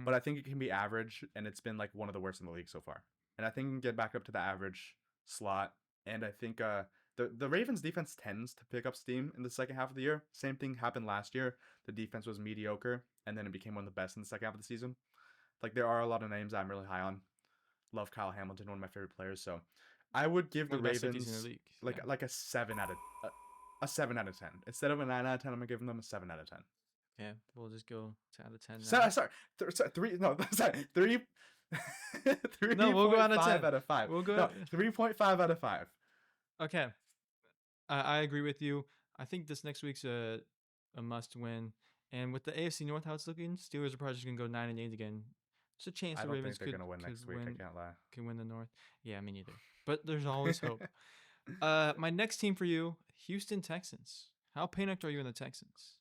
but I think it can be average, and it's been like one of the worst in the league so far. And I think it can get back up to the average slot. And I think the Ravens defense tends to pick up steam in the second half of the year. Same thing happened last year. The defense was mediocre, and then it became one of the best in the second half of the season. Like, there are a lot of names I'm really high on. Love Kyle Hamilton, one of my favorite players. So I would give the Ravens like a 7 out of 10. Instead of a 9 out of 10, I'm gonna give them a 7 out of 10. Yeah, we'll just go out of 10. Sorry, 3. No, sorry, 3. 3. No, we'll go out of 10. Out of 5. We'll go 3.5 out of 5. Okay, I agree with you. I think this next week's a must win. And with the AFC North, how it's looking, Steelers are probably just gonna go 9-8 again. There's a chance the Ravens they're gonna win next week. I can't lie. Can win the North. Yeah, me neither. But there's always hope. My next team for you, Houston Texans. How panicked are you in the Texans?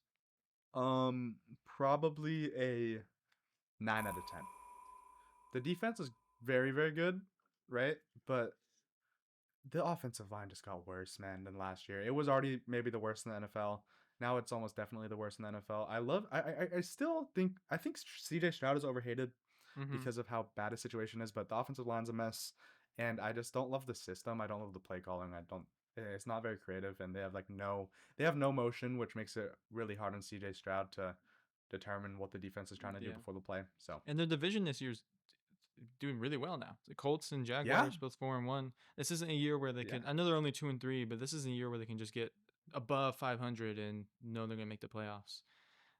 Probably a 9 out of 10. The defense is very, very good, right? But the offensive line just got worse, man, than last year. It was already maybe the worst in the NFL. Now it's almost definitely the worst in the NFL. I still think CJ Stroud is overhated Mm-hmm. because of how bad his situation is, but the offensive line's a mess, and I just don't love the system. I don't love the play calling. I don't. It's not very creative, and they have no motion, which makes it really hard on CJ Stroud to determine what the defense is trying to do Yeah. before the play. So And their division this year's doing really well now. The Colts and yeah, Jaguars both 4-1. This isn't a year where they yeah, can. I know they're only 2-3, but this is a year where they can just get above 500 and know they're gonna make the playoffs.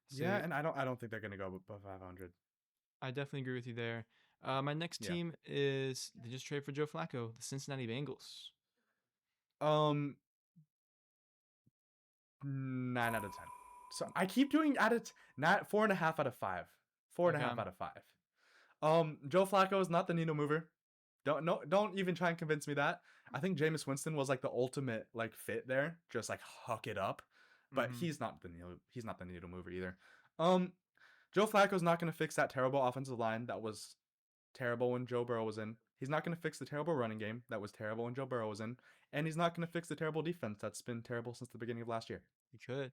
So yeah, and I don't think they're gonna go above 500. I definitely agree with you there. My next Yeah. team is they just traded for Joe Flacco, the Cincinnati Bengals. Um, 9 out of 10. So I keep doing not 4.5 out of 5. Four and a Okay. half out of 5. Joe Flacco is not the needle mover. Don't even try and convince me that. I think Jameis Winston was like the ultimate like fit there, just like huck it up. But Mm-hmm. he's not the needle mover either. Um, Joe Flacco's not going to fix that terrible offensive line that was terrible when Joe Burrow was in. He's not going to fix the terrible running game that was terrible when Joe Burrow was in, and he's not going to fix the terrible defense that's been terrible since the beginning of last year. You could.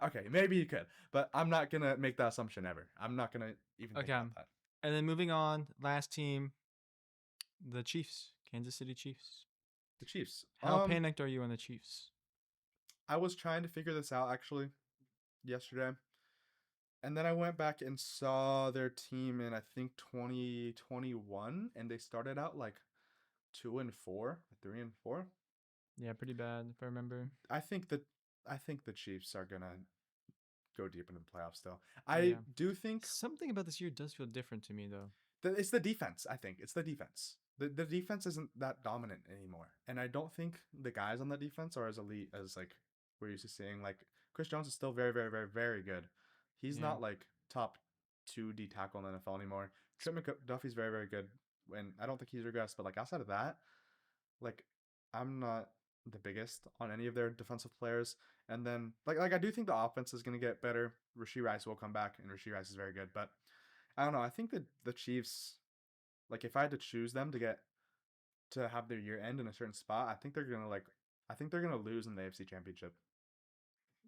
Okay, maybe you could, but I'm not gonna make that assumption ever. I'm not gonna even think Okay. about that. And then moving on, last team, the Chiefs, Kansas City Chiefs. The Chiefs. How panicked are you on the Chiefs? I was trying to figure this out actually yesterday, and then I went back and saw their team in I think 2021, and they started out like 2-4, 3-4. Yeah, pretty bad if I remember. I think that I think the Chiefs are gonna go deep into the playoffs. Still, Yeah. I do think Something about this year does feel different to me, though. It's the defense. I think it's the defense. The defense isn't that dominant anymore, and I don't think the guys on the defense are as elite as like we're used to seeing. Like Chris Jones is still very, very, very, very good. He's Yeah. not like top 2 D tackle in the NFL anymore. Trent McDuffie's very, very good, and I don't think he's regressed. But like outside of that, like I'm not the biggest on any of their defensive players. And then like I do think the offense is gonna get better. Rashee Rice will come back, and Rashee Rice is very good, but I don't know. I think that the Chiefs, like if I had to choose them to have their year end in a certain spot, I think they're gonna lose in the AFC Championship.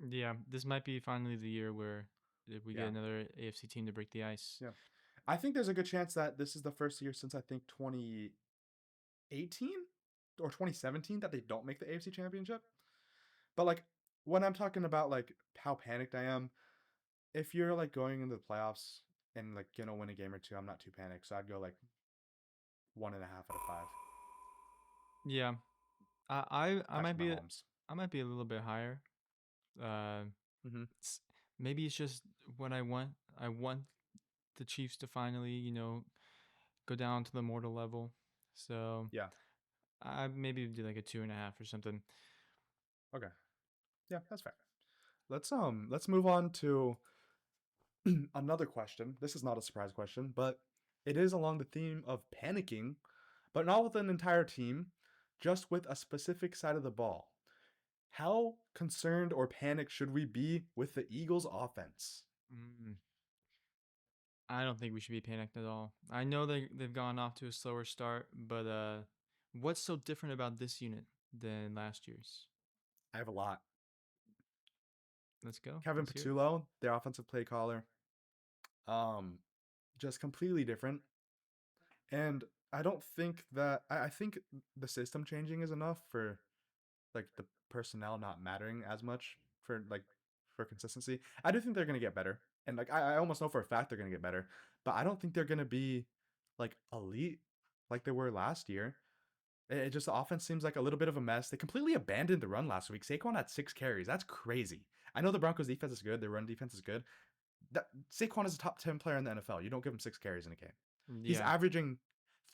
Yeah, this might be finally the year where if we get Yeah, another AFC team to break the ice. yeah. I think there's a good chance that this is the first year since I think 2018 or 2017 that they don't make the AFC Championship. But like when I'm talking about like how panicked I am, if you're like going into the playoffs and like gonna win a game or two, I'm not too panicked. So I'd go like 1.5 out of 5. Yeah, I Patrick might be Mahomes. I might be a little bit higher. Uh, Mm-hmm. it's, maybe it's just what I want. I want the Chiefs to finally, go down to the mortal level. So Yeah. I maybe do like a 2.5 or something. Okay. Yeah, that's fair. Let's move on to another question. This is not a surprise question, but it is along the theme of panicking, but not with an entire team, just with a specific side of the ball. How concerned or panicked should we be with the Eagles' offense? Mm, I don't think we should be panicked at all. I know they've gone off to a slower start, but what's so different about this unit than last year's? I have a lot. Let's go. Kevin Let's hear it. Patullo, their offensive play caller, um, just completely different. And I don't think that I think the system changing is enough for like the personnel not mattering as much for consistency. I do think they're gonna get better, and like I almost know for a fact they're gonna get better, but I don't think they're gonna be like elite like they were last year. It just the offense seems like a little bit of a mess. They completely abandoned the run last week. Saquon had 6 carries. That's crazy. I know the Broncos defense is good. Their run defense is good. Saquon is a top 10 player in the NFL. You don't give him 6 carries in a game. He's Yeah. averaging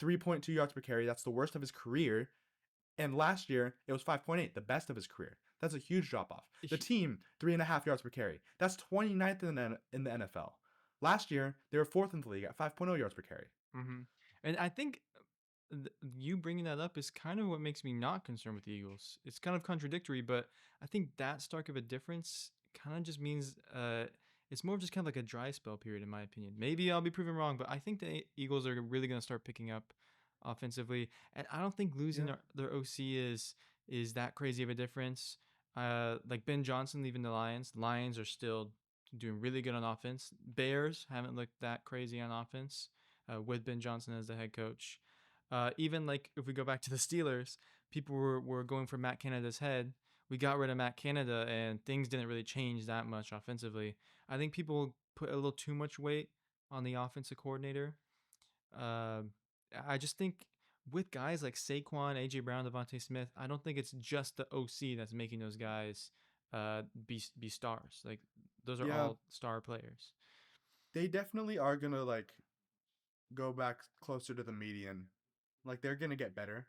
3.2 yards per carry. That's the worst of his career. And last year, it was 5.8, the best of his career. That's a huge drop off. The team, 3.5 yards per carry. That's 29th in the NFL. Last year, they were 4th in the league at 5.0 yards per carry. Mm-hmm. And I think you bringing that up is kind of what makes me not concerned with the Eagles. It's kind of contradictory, but I think that stark of a difference kind of just means it's more of just kind of like a dry spell period, in my opinion. Maybe I'll be proven wrong, but I think the Eagles are really going to start picking up offensively, and I don't think losing Yeah. their OC is that crazy of a difference. Like Ben Johnson leaving the Lions. Lions are still doing really good on offense. Bears haven't looked that crazy on offense with Ben Johnson as the head coach. Even like if we go back to the Steelers, people were going for Matt Canada's head. We got rid of Matt Canada, and things didn't really change that much offensively. I think people put a little too much weight on the offensive coordinator. Uh, I just think with guys like Saquon, AJ Brown, Devontae Smith, I don't think it's just the OC that's making those guys be stars. Like those are Yeah, all star players. they definitely are gonna like go back closer to the median. Like they're gonna get better,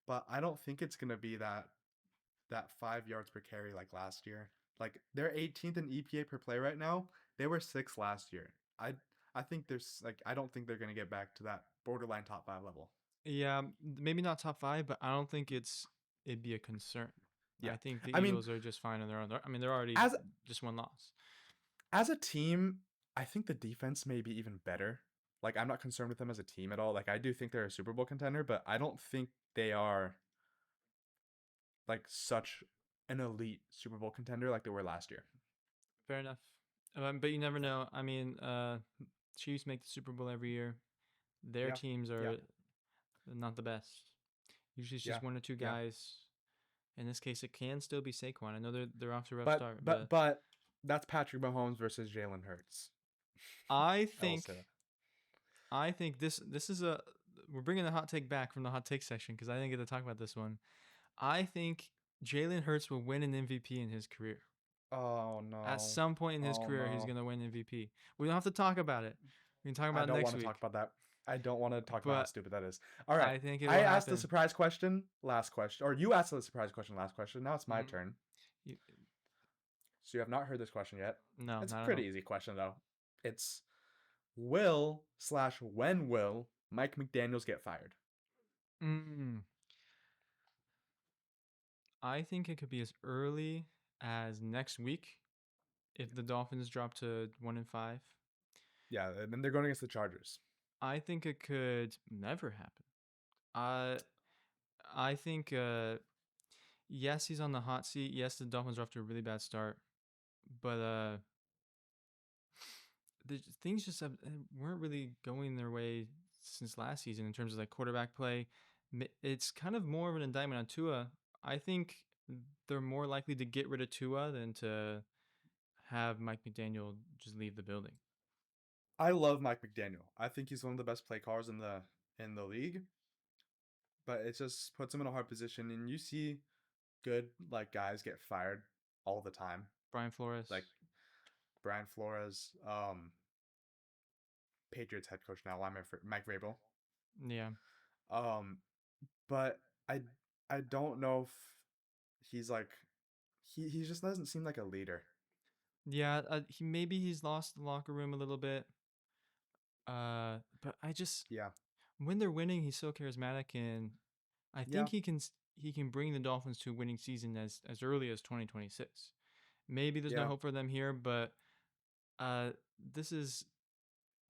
but I don't think it's gonna be that 5 yards per carry like last year. Like they're 18th in EPA per play right now. They were sixth last year. I think there's like I don't think they're gonna get back to that borderline top five level. Yeah, maybe not top five, but I don't think it'd be a concern. Yeah, I think the I mean Eagles are just fine on their own. I mean, they're already as just one loss. as a team, I think the defense may be even better. Like I'm not concerned with them as a team at all. Like I do think they're a Super Bowl contender, but I don't think they are like such an elite Super Bowl contender like they were last year. Fair enough. But you never know. I mean, Chiefs make the Super Bowl every year. Their Yeah, teams yeah, are not the best. Usually it's yeah, just one or two yeah. guys. In this case, it can still be Saquon. I know they're off to a rough But start, but but but that's Patrick Mahomes versus Jalen Hurts. I I will say think that. I think this is a we're bringing the hot take back from the hot take section because I didn't get to talk about this one. I think Jalen Hurts will win an MVP in his career. Oh At no. some point in his Oh career, he's no. gonna win MVP. We don't have to talk about it. We can talk I about it don't next want to talk week. about that. I don't want to talk about how But stupid that is. All right. I think it I will asked the happen. surprise question last question, or you asked the surprise question last question. Now it's my Mm-hmm. turn. You, So you have not heard this question yet. no, It's a not at pretty all. easy question though. It's will slash when will Mike McDaniel's get fired? Mm, I think it could be as early as next week if the Dolphins drop to 1-5. Yeah, and then they're going against the Chargers. I think it could never happen. Uh, I think yes, he's on the hot seat. Yes, the Dolphins are off to a really bad start, but things just weren't really going their way since last season in terms of like quarterback play. It's kind of more of an indictment on Tua. I think they're more likely to get rid of Tua than to have Mike McDaniel just leave the building. I love Mike McDaniel. I think he's one of the best play callers in the league. But it just puts him in a hard position, and you see good like guys get fired all the time, Brian Flores. like Brian Flores, Patriots head coach now, Mike Vrabel. Yeah. Um, but I don't know if he's like he just doesn't seem like a leader. Yeah, he's lost the locker room a little bit. But I just Yeah, when they're winning, he's so charismatic, and I yeah, think he can bring the Dolphins to a winning season as early as 2026. Maybe there's no yeah. hope for them here, but uh, this is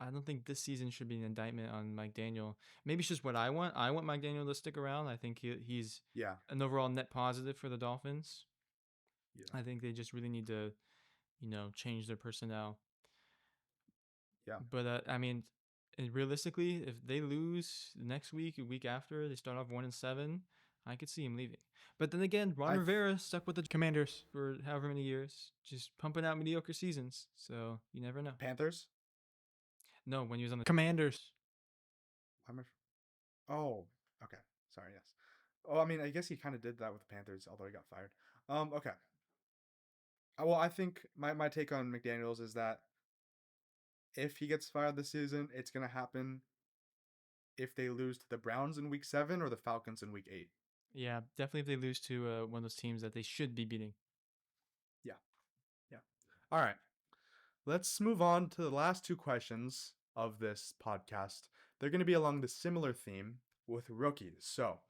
I don't think this season should be an indictment on Mike Daniel. Maybe it's just what I want. I want Mike Daniel to stick around. I think he's Yeah, an overall net positive for the Dolphins. yeah, I think they just really need to, change their personnel. yeah. But I mean, realistically, if they lose next week, a week after, they start off 1-7. I could see him leaving. But then again, Ron I th- Rivera stuck with the Commanders for however many years, just pumping out mediocre seasons. So you never know. Panthers. No, when he was on the Commanders. Why am Oh, okay. Sorry. Yes. Oh, I mean, I guess he kind of did that with the Panthers, although he got fired. Okay. Well, I think my take on McDaniel's is that if he gets fired this season, it's gonna happen if they lose to the Browns in Week 7 or the Falcons in Week 8. Yeah, definitely if they lose to one of those teams that they should be beating. Yeah, yeah. All right. Let's move on to the last two questions of this podcast. They're going to be along the similar theme with rookies. So,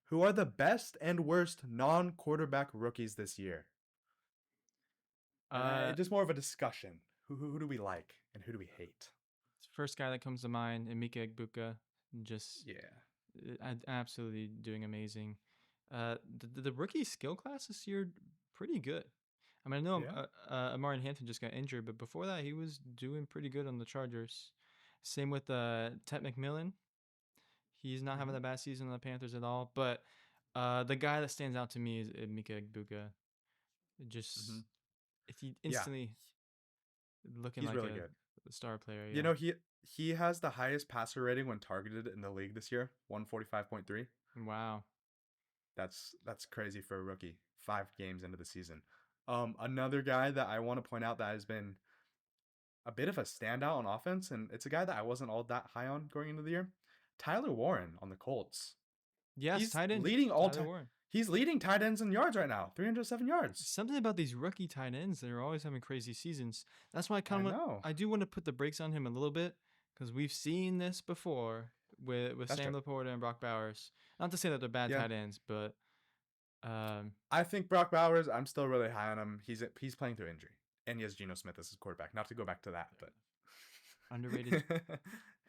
who are the best and worst non-quarterback rookies this year? And Uh, just more of a discussion. Who do we like and who do we hate? First guy that comes to mind, Emeka Egbuka. Just Yeah. Absolutely doing amazing. The rookie skill class this year pretty good. I mean, I know Yeah. Amari Hampton just got injured, but before that, he was doing pretty good on the Chargers. Same with Ted McMillan. He's not having Mm-hmm. a bad season on the Panthers at all. But the guy that stands out to me is Mika Buka. Mm-hmm. Just he Yeah, instantly looking he's like really a good. star player. You Yeah. know, he has the highest passer rating when targeted in the league this year, 145.3. Wow. That's crazy for a rookie. 5 games into the season. Another guy that I want to point out that has been a bit of a standout on offense, and it's a guy that I wasn't all that high on going into the year. Tyler Warren on the Colts. Yes, He's tight end leading all Tyler time. Warren. He's leading tight ends in yards right now, 307 yards. Something about these rookie tight ends, they're always having crazy seasons. That's why I know. I do want to put the brakes on him a little bit because we've seen this before with That's Sam true. Laporta and Brock Bowers. Not to say that they're bad Yeah. tight ends, but I think Brock Bowers, I'm still really high on him. He's playing through injury. And he has Geno Smith as his quarterback. Not to go back to that, but underrated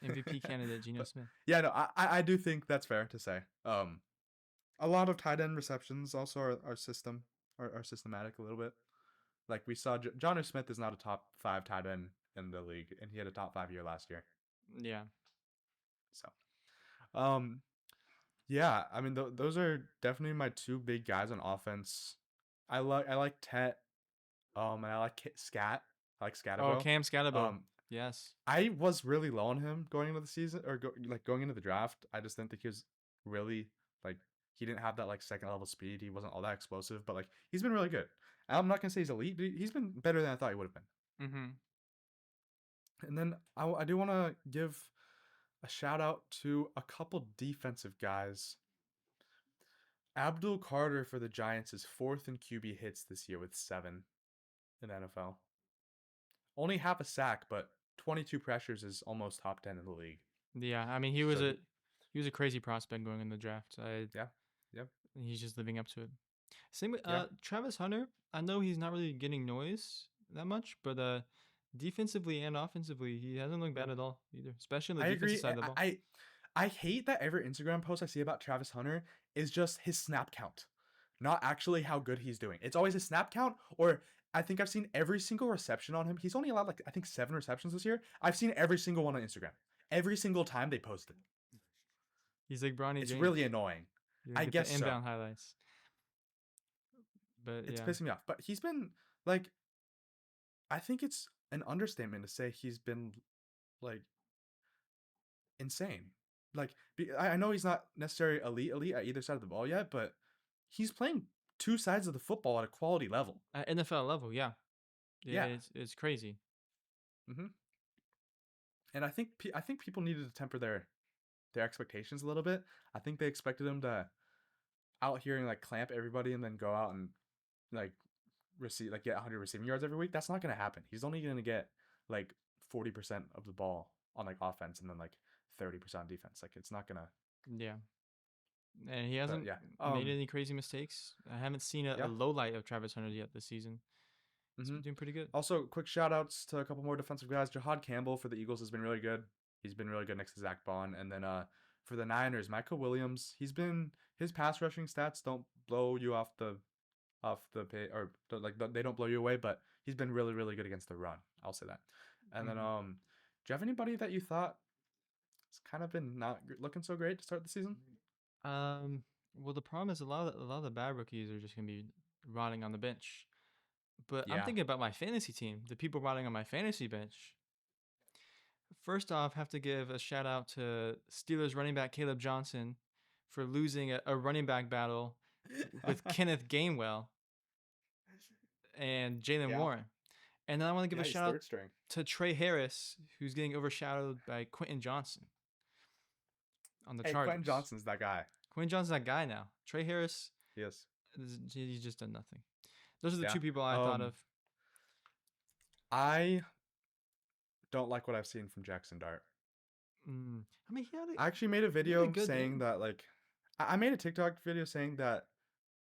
MVP candidate Geno but Smith. yeah, no, I do think that's fair to say. A lot of tight end receptions also are systematic a little bit. Like we saw, Jonnu Smith is not a top 5 tight end in the league, and he had a top 5 year last year. Yeah. So, yeah, I mean those are definitely my two big guys on offense. I like Tet, and I like Scat. I like Oh, Scatterbo. Cam Scatterbo. Um, Yes. I was really low on him going into the season or going into the draft. I just didn't think he was really like he didn't have that like second level speed. He wasn't all that explosive, but like he's been really good. I'm not gonna say he's elite, but he's been better than I thought he would have been. Mm-hmm. And then I do want to give a shout out to a couple defensive guys. Abdul Carter for the Giants is 4th in QB hits this year with 7 in the NFL. Only half a sack, but 22 pressures is almost top 10 in the league. Yeah, I mean So he was a crazy prospect going in the draft. yeah, yep, He's just living up to it. Same with yeah. Travis Hunter. I know he's not really getting noise that much, but defensively and offensively, he hasn't looked bad at all either, especially on the I defensive agree. side of the ball. I hate that every Instagram post I see about Travis Hunter is just his snap count, not actually how good he's doing. It's always his snap count, or I think I've seen every single reception on him. He's only allowed like I think 7 receptions this year. I've seen every single one on Instagram. Every single time they post it. He's like Bronny It's James. really annoying. You I get guess the so. inbound highlights. But It's yeah, pissing me off. But he's been like, I think it's an understatement to say he's been like insane. Like I know he's not necessarily elite at either side of the ball yet, but he's playing two sides of the football at a quality level. at NFL level, yeah, Yeah. it's crazy. Mm-hmm. And I think people needed to temper their expectations a little bit. I think they expected him to out here and like clamp everybody and then go out and like get 100 receiving yards every week. That's not going to happen. He's only going to get like 40% of the ball on like offense and then like 30% on defense. Like it's not going to. Yeah, and he But hasn't yeah. made any crazy mistakes. I haven't seen a Yeah. low light of Travis Hunter yet this season. He's Mm-hmm. been doing pretty good. Also, quick shout outs to a couple more defensive guys. Jahad Campbell for the Eagles has been really good. He's been really good next to Zach Bond. And then for the Niners, Michael Williams, his pass rushing stats don't blow you off the pay or they don't blow you away, but he's been really, really good against the run. I'll say that. And then do you have anybody that you thought has kind of been not looking so great to start the season? Well, the problem is a lot of the bad rookies are just gonna be rotting on the bench. But I'm Yeah. thinking about my fantasy team, the people rotting on my fantasy bench. First off, have to give a shout out to Steelers running back Caleb Johnson for losing a running back battle with Kenneth Gainwell and Jalen Yeah. Warren. And then I want to give a he's shout out third string. to Trey Harris, who's getting overshadowed by Quentin Johnson on the Chargers. Quentin Johnson's that guy. Quentin Johnson's that guy now. Trey Harris, Yes. he's just done nothing. Those are the Yeah. two people I thought of. I don't like what I've seen from Jackson Dart. I mean, I actually made a video saying game. that like I made a TikTok video saying that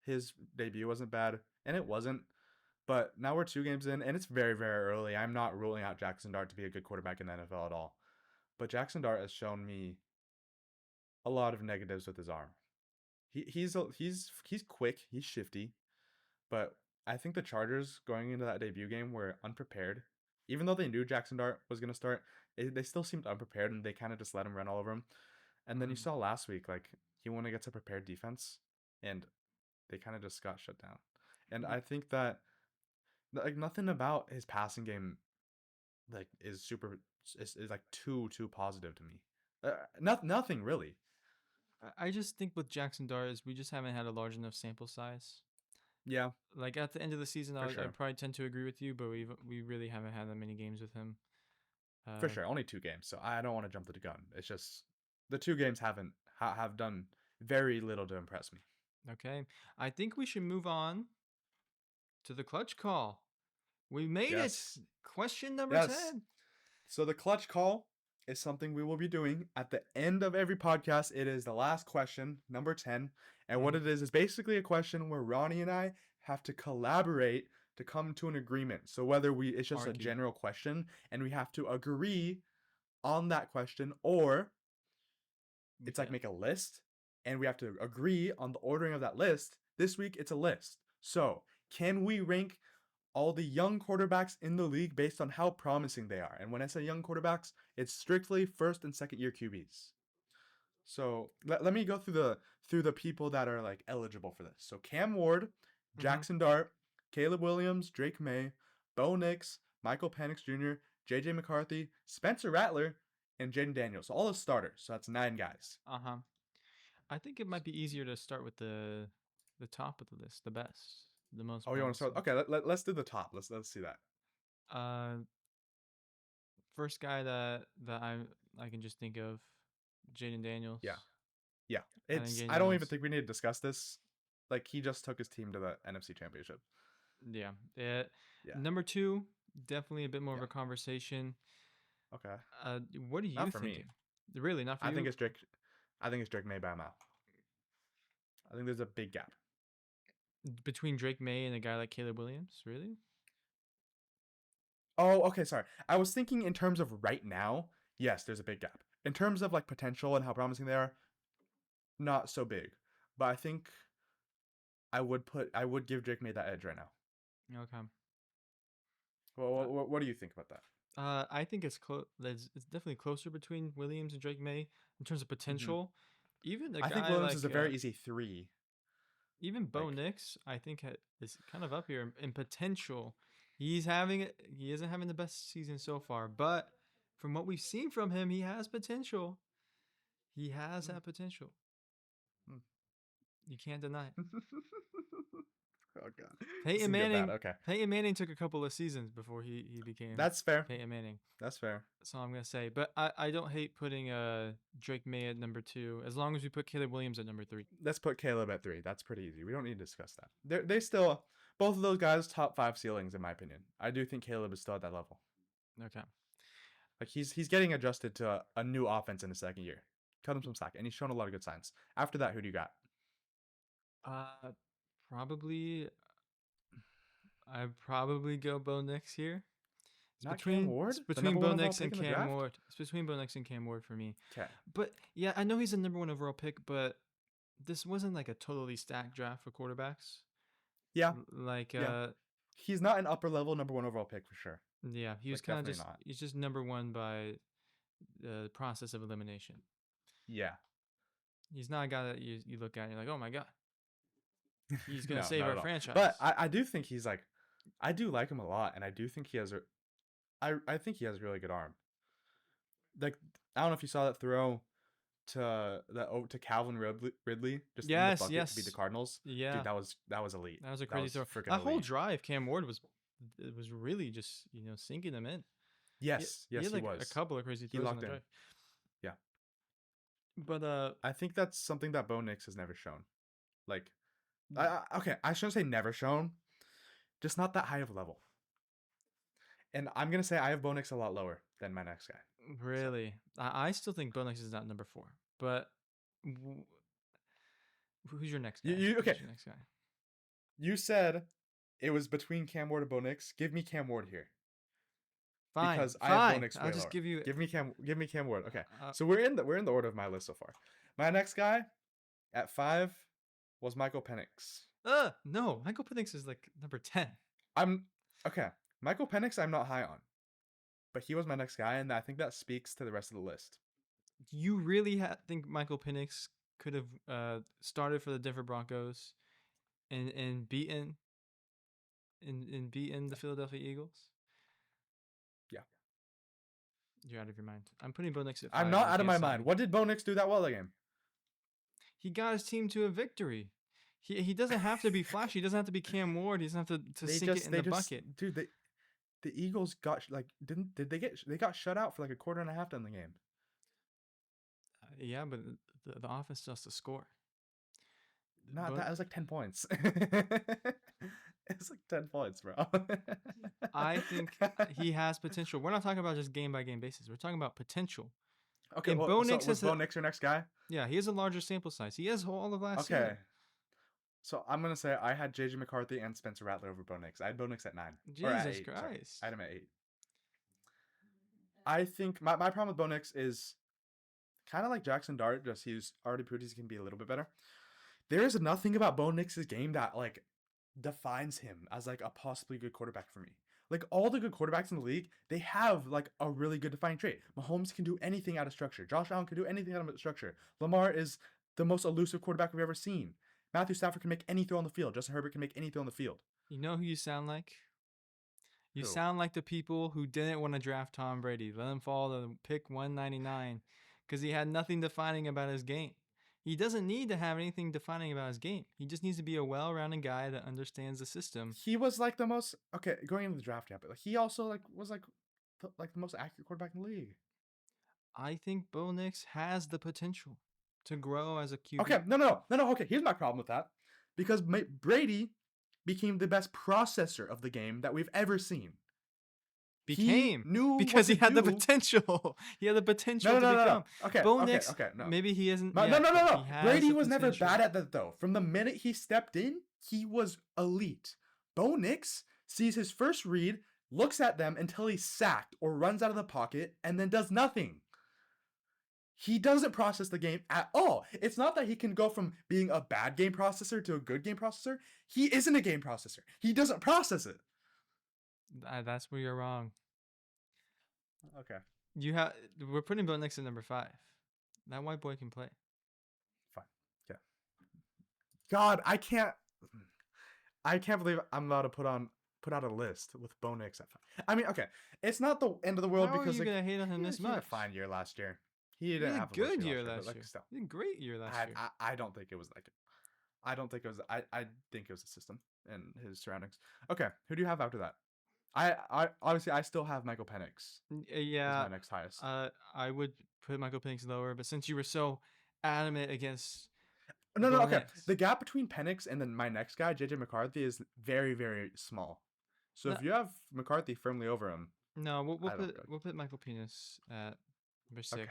his debut wasn't bad, and it wasn't. But now we're 2 games in, and it's very, very early. I'm not ruling out Jackson Dart to be a good quarterback in the NFL at all. But Jackson Dart has shown me a lot of negatives with his arm. He's quick, he's shifty, but I think the Chargers going into that debut game were unprepared. Even though they knew Jackson Dart was going to start, they still seemed unprepared, and they kind of just let him run all over him. And then you saw last week, like, he went against a prepared defense, and they kind of just got shut down. And I think that, like, nothing about his passing game, like, is super is like too positive to me. Nothing really. I just think with Jackson Dart is we just haven't had a large enough sample size. Yeah, Like at the end of the season, for I sure. probably tend to agree with you, but we really haven't had that many games with him. For sure, only 2 games, so I don't want to jump the gun. It's just the 2 games have done very little to impress me. Okay, I think we should move on to the clutch call. We made it. Question number 10. So the clutch call is something we will be doing at the end of every podcast. It is the last question, number 10. And what it is basically a question where Ronnie and I have to collaborate to come to an agreement. So whether it's just a general question and we have to agree on that question, or it's like make a list and we have to agree on the ordering of that list. This week it's a list. So can we rank all the young quarterbacks in the league based on how promising they are? And when I say young quarterbacks, it's strictly first and second year QBs. So let me go through the people that are like eligible for this. So Cam Ward, Jackson Dart, Caleb Williams, Drake May, Bo Nix, Michael Penix Jr., JJ McCarthy, Spencer Rattler, and Jaden Daniels. So all the starters. So that's 9 guys. I think it might be easier to start with the top of the list, the best, the most. Oh, you want to start? Okay, let's do the top. Let's see that. First guy that I can just think of, Jaden Daniels. Yeah. I don't even think we need to discuss this. Like, he just took his team to the NFC Championship. Yeah. Number 2, definitely a bit more of a conversation. Okay. What are you not for thinking? Me. Really, not for you? I think it's Drake May by a mile. I think there's a big gap between Drake May and a guy like Caleb Williams. Really? Oh, okay. Sorry, I was thinking in terms of right now. Yes, there's a big gap. In terms of like potential and how promising they are, not so big. But I think I would give Drake May that edge right now. Okay. Well, what do you think about that? I think it's close. It's definitely closer between Williams and Drake May in terms of potential. Even I think Williams is a very easy 3. Even Bo Nix, I think, is kind of up here in potential. He isn't having the best season so far, but from what we've seen from him, he has potential. He has that potential. You can't deny it. Oh God. Peyton Manning. Okay. Peyton Manning took a couple of seasons before he became. That's fair. Peyton Manning. That's fair. That's all I'm gonna say. But I don't hate putting Drake May at number 2 as long as we put Caleb Williams at number 3. Let's put Caleb at 3. That's pretty easy. We don't need to discuss that. They still, both of those guys, top 5 ceilings in my opinion. I do think Caleb is still at that level. Okay. Like he's getting adjusted to a new offense in his second year. Cut him some slack, and he's shown a lot of good signs. After that, who do you got? Probably. I'd probably go Bo Nix here. Not Cam Ward? It's between Bo Nix and Cam Ward. It's between Bo Nix and Cam Ward for me. Okay. But yeah, I know he's the number 1 overall pick, but this wasn't like a totally stacked draft for quarterbacks. Yeah. Like he's not an upper level number 1 overall pick for sure. Yeah, he was kind of just he's just number 1 by the process of elimination. Yeah. He's not a guy that you look at and you're like, oh my God. He's gonna save our franchise. But I do think he's like, I do like him a lot, and I do think he has I think he has a really good arm. Like, I don't know if you saw that throw to Calvin Ridley just in the bucket to beat the Cardinals. Yeah, dude, that was elite. That was a crazy throw. That whole drive, Cam Ward was really just sinking them in. Yes, he was. A couple of crazy throws on the drive. Yeah, but I think that's something that Bo Nix has never shown. Like, okay, I shouldn't say never shown, just not that high of a level. And I'm gonna say I have Bo Nix a lot lower than my next guy. Really, so. I still think Bo Nix is not number 4. But who's your next guy? Okay. Who's your next guy? You said it was between Cam Ward and Bo Nix. Give me Cam Ward here. Fine. Because I have Bo Nix way I'll just lower. give me Cam Ward. Okay. So we're in the order of my list so far. My next guy at 5 was Michael Penix. No, Michael Penix is like number 10. I'm okay. Michael Penix, I'm not high on, but he was my next guy, and I think that speaks to the rest of the list. You really think Michael Penix could have started for the Denver Broncos and beaten the Philadelphia Eagles? Yeah. You're out of your mind. I'm putting Bo Nix at 5. I'm not out of my mind. What did Bo Nix do that well that game? He got his team to a victory. He doesn't have to be flashy. He doesn't have to be Cam Ward. He doesn't have to sink it in the bucket. Dude, the Eagles got did they got shut out for like a quarter and a half in the game. Yeah, but the offense just a score. Not that. It was like 10 points. It's like 10 points, bro. I think he has potential. We're not talking about just game by game basis. We're talking about potential. Okay, well, Bo Nix was Bo Nix your next guy? Yeah, he has a larger sample size. He has all of last year. Okay. So I'm gonna say I had JJ McCarthy and Spencer Rattler over Bo Nix. I had Bo Nix at 9. Jesus Christ. Sorry. I had him at 8. I think my problem with Bo Nix is kind of like Jackson Dart, just he's already proved he can be a little bit better. There is nothing about Bo Nix's game that like defines him as like a possibly good quarterback for me. Like all the good quarterbacks in the league, they have like a really good defining trait. Mahomes can do anything out of structure. Josh Allen can do anything out of structure. Lamar is the most elusive quarterback we've ever seen. Matthew Stafford can make any throw on the field. Justin Herbert can make any throw on the field. You know who you sound like? You sound like the people who didn't want to draft Tom Brady. Let him fall to pick 199 because he had nothing defining about his game. He doesn't need to have anything defining about his game. He just needs to be a well-rounded guy that understands the system. He was like the most going into the draft, yeah, but he also like was like the most accurate quarterback in the league. I think Bo Nix has the potential to grow as a QB. Okay, no. Okay, here's my problem with that. Because Brady became the best processor of the game that we've ever seen. Because he had the potential. He had the potential to become. No. Okay, Bo Nix, no. Maybe he isn't. No. Brady was never bad at that, though. From the minute he stepped in, he was elite. Bo Nix sees his first read, looks at them until he's sacked or runs out of the pocket, and then does nothing. He doesn't process the game at all. It's not that he can go from being a bad game processor to a good game processor. He isn't a game processor. He doesn't process it. That's where you're wrong. Okay. We're putting Bo Nix at number 5. That white boy can play. Fine. Yeah. God, I can't believe I'm about to put out a list with Bo Nix at 5. I mean, okay, it's not the end of the world because you're gonna hate on him this much. He had a fine year last year. He didn't have a good year last year. Still. He had a great year last year. I don't think it was like. I don't think it was. I think it was the system and his surroundings. Okay, who do you have after that? I obviously I still have Michael Penix. Yeah, my next highest. I would put Michael Penix lower, but since you were so adamant against, no, okay, the gap between Penix and then my next guy, JJ McCarthy, is very, very small. So if you have McCarthy firmly over him, no, we'll put Michael Penix at number 6. Okay.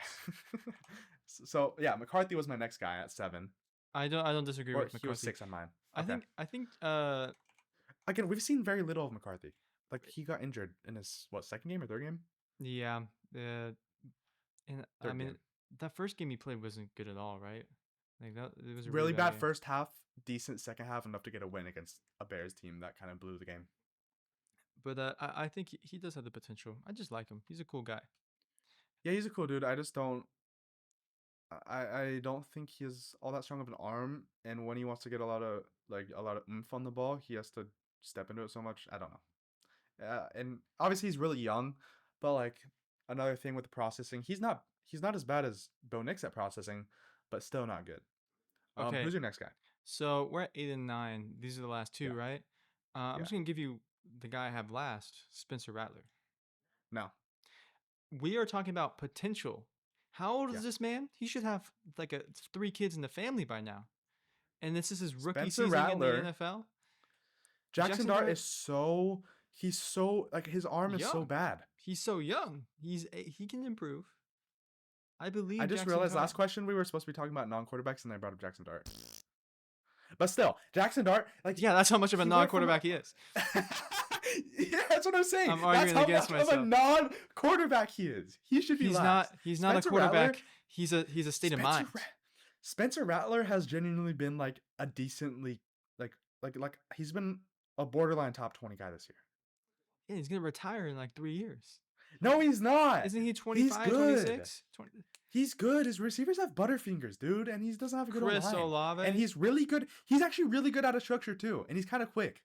So yeah, McCarthy was my next guy at 7. I don't disagree with McCarthy. He was 6 on mine. Okay. I think again, we've seen very little of McCarthy. Like he got injured in his second game or third game? Yeah. That first game he played wasn't good at all, right? Like that it was a really bad first half, decent second half, enough to get a win against a Bears team that kind of blew the game. But I think he does have the potential. I just like him. He's a cool guy. Yeah, he's a cool dude. I just don't. I don't think he has all that strong of an arm, and when he wants to get a lot of oomph on the ball, he has to step into it so much. I don't know. And obviously he's really young, but like another thing with the processing, he's not as bad as Bo Nix at processing, but still not good. Okay. Who's your next guy? So we're at 8 and 9. These are the last 2, right? I'm just gonna give you the guy I have last, Spencer Rattler. No. We are talking about potential. How old is this man? He should have like 3 kids in the family by now. And this is his rookie season in the NFL. Jackson Dart is he's so like his arm is so bad. He's so young. He can improve. I believe. I just realized last question we were supposed to be talking about non-quarterbacks and I brought up Jackson Dart. But still, Jackson Dart, that's how much of a non-quarterback he is. Yeah, that's what I'm saying. I'm arguing against myself. That's how much of a non-quarterback he is. He should be last. He's not a quarterback. He's a state of mind. Spencer Rattler has genuinely been like a decently like he's been a borderline top 20 guy this year. Yeah, he's gonna retire in like 3 years. No, he's not. Isn't he He's 25, good. 26? 20... He's good. His receivers have butterfingers, dude, and he doesn't have a good Chris line. And Olave. he's really good. He's actually really good out of structure too, and he's kind of quick.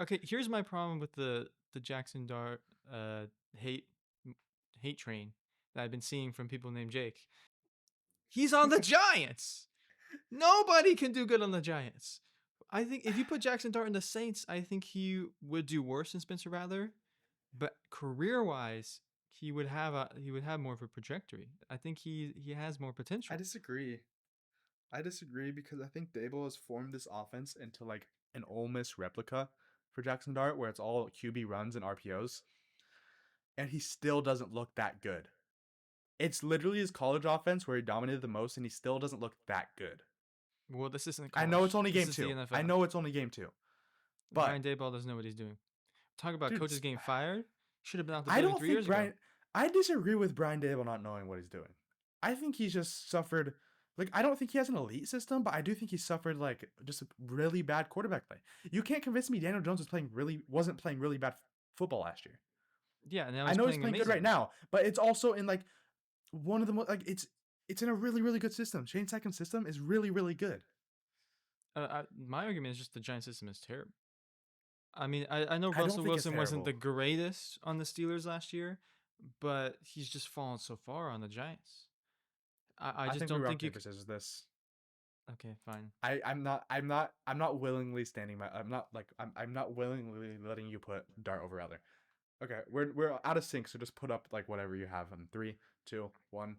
Okay, here's my problem with the Jackson Dart hate train that I've been seeing from people named Jake. He's on the Giants. Nobody can do good on the Giants. I think if you put Jackson Dart in the Saints, I think he would do worse than Spencer Rattler. But career-wise, he would have more of a trajectory. I think he has more potential. I disagree. Because I think Dable has formed this offense into like an Ole Miss replica for Jackson Dart, where it's all QB runs and RPOs, and he still doesn't look that good. It's literally his college offense where he dominated the most, and he still doesn't look that good. Well, this isn't college. I know it's only This game is two. the NFL. I know it's only game two. But Brian Daboll doesn't know what he's doing. Talk about dude, coaches getting fired. Should have been out the I building don't 3 think years Brian. ago. I disagree with Brian Dable not knowing what he's doing. I think he's just suffered. Like, I don't think he has an elite system, but I do think he suffered like just a really bad quarterback play. You can't convince me Daniel Jones wasn't playing really bad football last year. Yeah, now I know he's playing amazing. good right now, but it's also in like one of the most like it's in a really really good system. Shane Steichen's system is really really good. My argument is just the Giants system is terrible. I mean, I know Russell Wilson wasn't the greatest on the Steelers last year, but he's just fallen so far on the Giants. I just don't think you could. Scissors this. Okay, fine. I'm not willingly standing my. I'm not willingly letting you put Dart over Rattler. Okay, we're out of sync, so just put up like whatever you have in 3, 2, 1.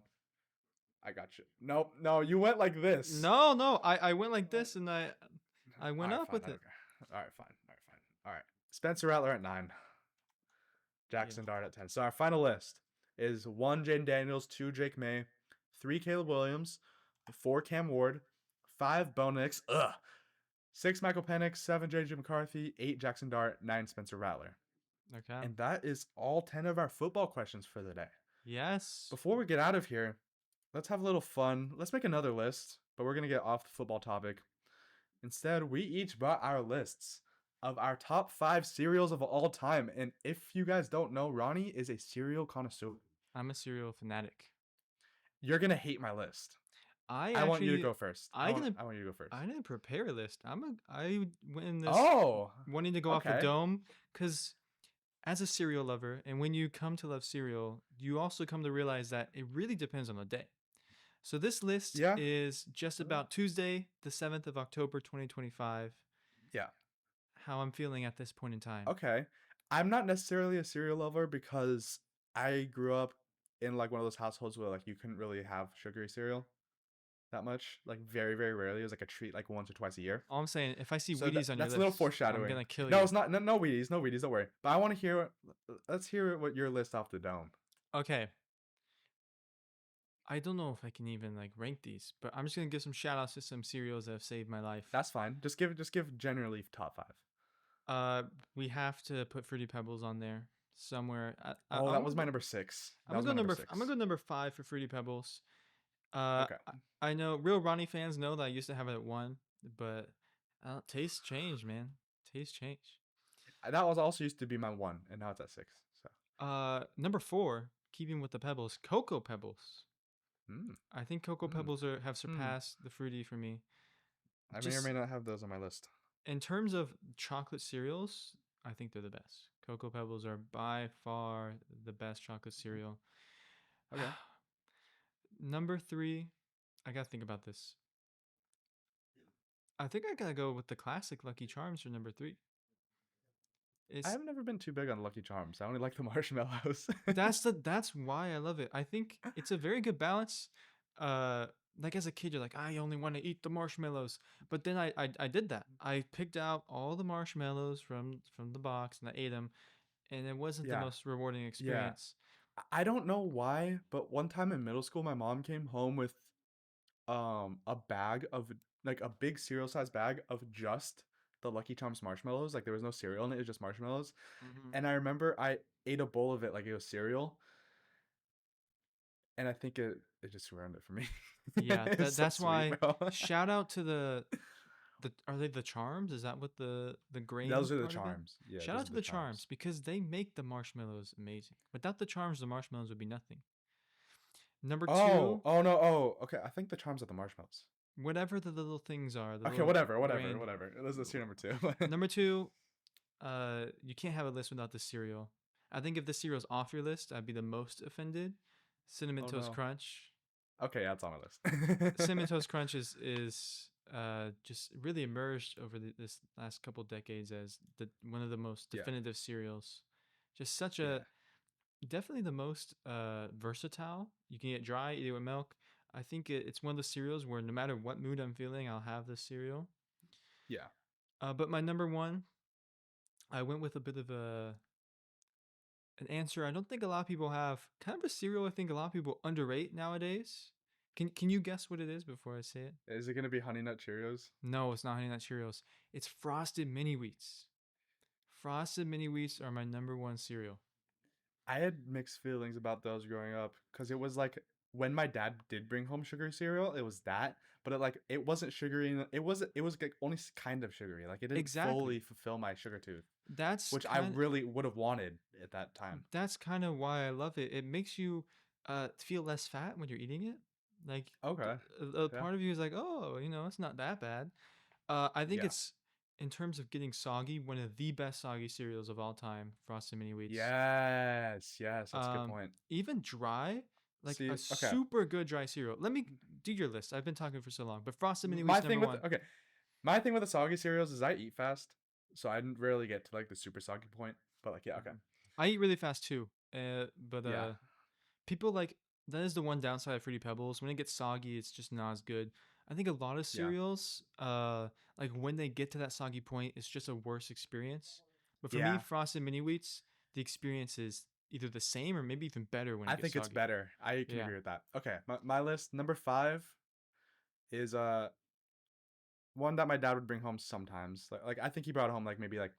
I got you. No, you went like this. No, I went like this, and I went up with it. All right, fine. All right. Spencer Rattler at 9. Jackson Dart at 10. So our final list is 1 Jaden Daniels, 2 Jake May, 3 Caleb Williams, 4 Cam Ward, 5 Bo Nix, 6 Michael Penix, 7 JJ McCarthy, 8 Jackson Dart, 9 Spencer Rattler. Okay. And that is all 10 of our football questions for the day. Yes. Before we get out of here, let's have a little fun. Let's make another list, but we're going to get off the football topic. Instead, we each brought our lists of our top 5 cereals of all time. And if you guys don't know, Ronnie is a cereal connoisseur. I'm a cereal fanatic. You're going to hate my list. I want you to go first. I want you to go first. I didn't prepare a list. I went in this wanting to go off the dome because as a cereal lover, and when you come to love cereal, you also come to realize that it really depends on the day. So this list is just about Tuesday, the 7th of October, 2025. Yeah. How I'm feeling at this point in time. Okay. I'm not necessarily a cereal lover because I grew up in like one of those households where like you couldn't really have sugary cereal that much. Like very, very rarely. It was like a treat like once or twice a year. All I'm saying, if I see Wheaties on your list, that's a little foreshadowing. I'm gonna kill you. No, it's not. No Wheaties. No Wheaties. Don't worry. But I want to hear. Let's hear what your list off the dome. Okay. I don't know if I can even like rank these, but I'm just gonna give some shout outs to some cereals that have saved my life. That's fine. Just give generally top 5. We have to put Fruity Pebbles on there somewhere. That was my number 6. I'm gonna go number 5 for Fruity Pebbles. Okay. I know real Ronnie fans know that I used to have it at 1, but taste changed, man. Taste changed. That was also used to be my 1, and now it's at 6. So. Number 4, keeping with the Pebbles, Cocoa Pebbles. I think Cocoa Pebbles have surpassed the Fruity for me. I may or may not have those on my list. In terms of chocolate cereals, I think they're the best. Cocoa Pebbles are by far the best chocolate cereal. Okay. Number 3, I gotta think about this. I think I gotta go with the classic Lucky Charms for number 3. I've never been too big on Lucky Charms. I only like the marshmallows. That's why I love it. I think it's a very good balance. Like as a kid, you're like, I only want to eat the marshmallows. But then I did that. I picked out all the marshmallows from the box and I ate them, and it wasn't the most rewarding experience. Yeah. I don't know why, but one time in middle school, my mom came home with a bag of like a big cereal sized bag of just the Lucky Charms marshmallows. Like there was no cereal in it, it was just marshmallows. And I remember I ate a bowl of it like it was cereal. and I think it just ruined it for me. Yeah, It's so that's sweet, why. bro. Shout out to the are they the charms? Is that what the grain Those are the part of it? charms. Yeah, Shout those out are to the the charms charms. because they make the marshmallows amazing. Without the charms, the marshmallows would be nothing. Number Oh, two, oh no, oh, okay. I think the charms are the marshmallows. whatever the little things are, the Okay, little whatever, whatever, grain. whatever. Let's hear number two. Number two, you can't have a list without the cereal. I think if the cereal's off your list, I'd be the most offended. Cinnamon Oh Toast no. Crunch. Okay, yeah, it's on my list. Cinnamon Toast Crunch is just really emerged over this last couple decades as the one of the most Yeah, definitive cereals. Just such yeah, a definitely the most versatile. You can get dry, eat it with milk. I think it's one of the cereals where no matter what mood I'm feeling, I'll have this cereal. yeah. But my number one, I went with a bit of an answer I don't think a lot of people have. Kind of a cereal I think a lot of people underrate nowadays. Can you guess what it is before I say it? Is it gonna be Honey Nut Cheerios? No, it's not Honey Nut Cheerios. It's Frosted Mini Wheats. Frosted Mini Wheats are my number one cereal. I had mixed feelings about those growing up because it was like when my dad did bring home sugary cereal, it was that, but it wasn't sugary. It was like only kind of sugary. Like it didn't Exactly. fully fulfill my sugar tooth, That's which I kind really would have wanted at that time. that's kind of why I love it. It makes you feel less fat when you're eating it. Like Okay. a Yeah. part of you is like, "Oh, it's not that bad." I think Yeah. it's in terms of getting soggy, one of the best soggy cereals of all time, Frosted Mini Wheats. Yes. Yes. That's a good point. Even dry, like a See, okay. super good dry cereal. Let me do your list. I've been talking for so long, but Frosted Mini My Wheats thing number with one. okay, my thing with the soggy cereals is I eat fast, so I didn't really get to like the super soggy point. But like, yeah, okay, Mhm. I eat really fast too. But yeah, people like that is the one downside of Fruity Pebbles. When it gets soggy, it's just not as good. I think a lot of yeah, cereals, like when they get to that soggy point, it's just a worse experience. But for me, yeah. Frosted Mini Wheats, the experience is either the same or maybe even better when I it gets think it's soggy. better. I can Yeah. agree with that. Okay, my list number 5 is one that my dad would bring home sometimes. Like I think he brought home like maybe like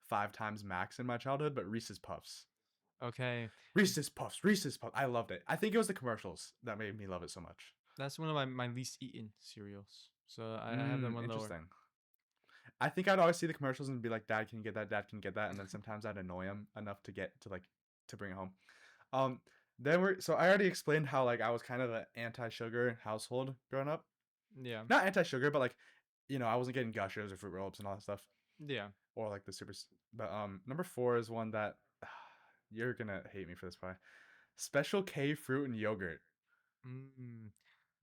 5 times max in my childhood. But Reese's Puffs, Okay. Reese's Puffs, Reese's Puffs. I loved it. I think it was the commercials that made me love it so much. That's one of my least eaten cereals. So I have that one lower. Interesting. I think I'd always see the commercials and be like, "Dad, can you get that? Dad, can you get that?" And then sometimes I'd annoy him enough to get to like to bring it home. Um, then we're so I already explained how like I was kind of an anti-sugar household growing up. Yeah. Not anti-sugar, but like, I wasn't getting gushers or fruit roll-ups and all that stuff, Yeah. or like the super. But number 4 is one that you're gonna hate me for this, probably. Special K fruit and yogurt. Mm.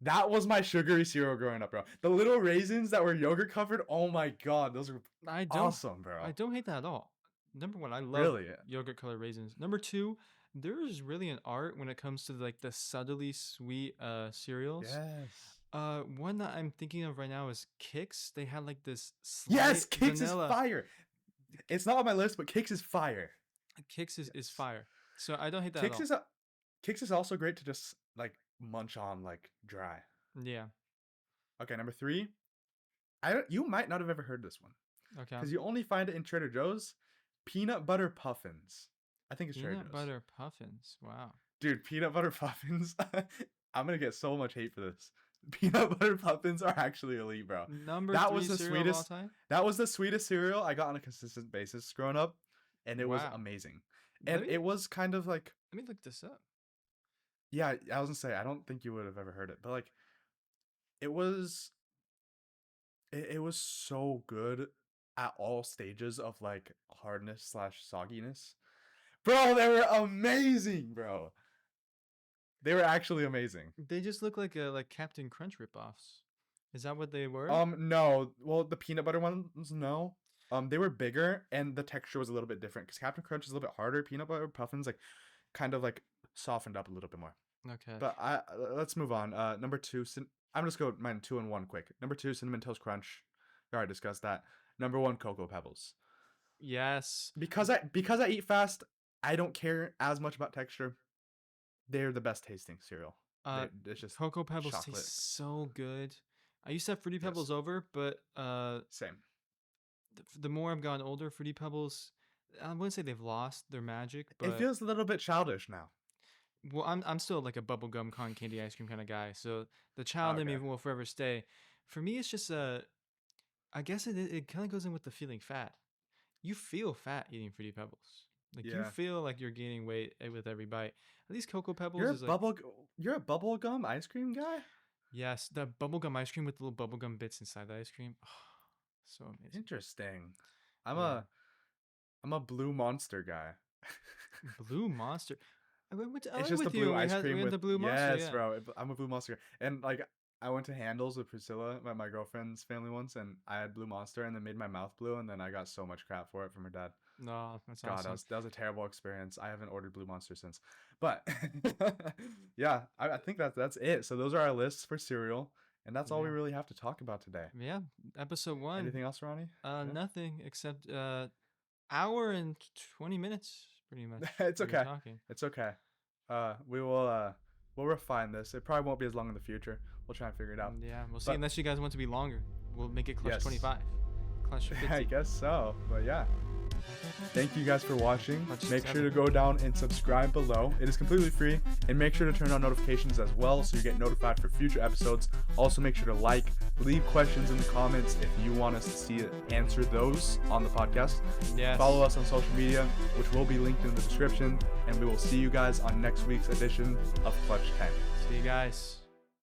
That was my sugary cereal growing up, bro. The little raisins that were yogurt covered. Oh my god, those are I don't awesome, I bro. don't hate that at all. Number one, I love Really? yogurt colored raisins. Number two, there is really an art when it comes to like the subtly sweet cereals. Yes. One that I'm thinking of right now is Kix. They had like this Yes, slight Kix is vanilla. fire. It's not on my list, but Kix is fire. Kix is Yes. fire. So I don't hate that at Kix all. is a Kix is also great to just like munch on like dry. Yeah. Okay, number 3. You might not have ever heard this one Okay. because you only find it in Trader Joe's. Peanut butter puffins. I think it's Trader Peanut Joe's. butter puffins. Wow. Dude, peanut butter puffins. I'm gonna get so much hate for this. Peanut butter puffins are actually elite, bro. Number That three was the cereal of all sweetest. time. That was the sweetest cereal I got on a consistent basis growing up, and it was Wow. amazing. Let And me it was kind of like, let me look this up. yeah, I was gonna say I don't think you would have ever heard it, but like it was, it was so good at all stages of like hardness slash sogginess, bro. They were amazing, bro. They were actually amazing. They just look like Captain Crunch ripoffs. Is that what they were? No. Well, the peanut butter ones, no. They were bigger and the texture was a little bit different because Captain Crunch is a little bit harder. Peanut butter puffins like kind of like softened up a little bit more. Okay. But let's move on. Number 2, I'm just going mine 2 and 1 quick. Number 2, cinnamon toast crunch. We already discussed that. Number 1, cocoa pebbles. Yes. Because I eat fast, I don't care as much about texture. They're the best tasting cereal. It's just Cocoa Pebbles chocolate. taste so good. I used to have Fruity Pebbles Yes. over, but Same. the more I've gotten older, Fruity Pebbles, I wouldn't say they've lost their magic, It but feels a little bit childish now. well, I'm still like a bubblegum cotton candy ice cream kind of guy. So the child in me will forever stay. For me, it's just I guess it kind of goes in with the feeling fat. You feel fat eating Fruity Pebbles. Like you feel like you're gaining weight with every bite. At least Cocoa Pebbles is like you're a bubblegum ice cream guy? yes, the bubblegum ice cream with the little bubblegum bits inside the ice cream. Oh, so amazing. Interesting. I'm a Blue Monster guy. Blue Monster. It's just the blue ice cream with the Blue Monster. Yes, bro. I'm a Blue Monster. And like I went to Handles with Priscilla, my girlfriend's family once, and I had Blue Monster and then made my mouth blue, and then I got so much crap for it from her dad. No, that's God, awesome. that was a terrible experience. I haven't ordered Blue Monster since. But yeah, I think that's it. So those are our lists for cereal. And that's all we really have to talk about today. Yeah, episode 1. Anything else, Ronnie? Nothing except hour and 20 minutes, pretty much. It's okay. It's okay. We'll refine this. It probably won't be as long in the future. We'll try and figure it out. Yeah, we'll see. Unless you guys want to be longer, we'll make it Clutch 25. Clutch 50. I guess so. But yeah. Thank you guys for watching. Make sure to go down and subscribe below. It is completely free, and make sure to turn on notifications as well so you get notified for future episodes. Also, make sure to leave questions in the comments if you want us to see it, answer those on the podcast. Yes. Follow us on social media, which will be linked in the description, and we will see you guys on next week's edition of Clutch 10. See you guys.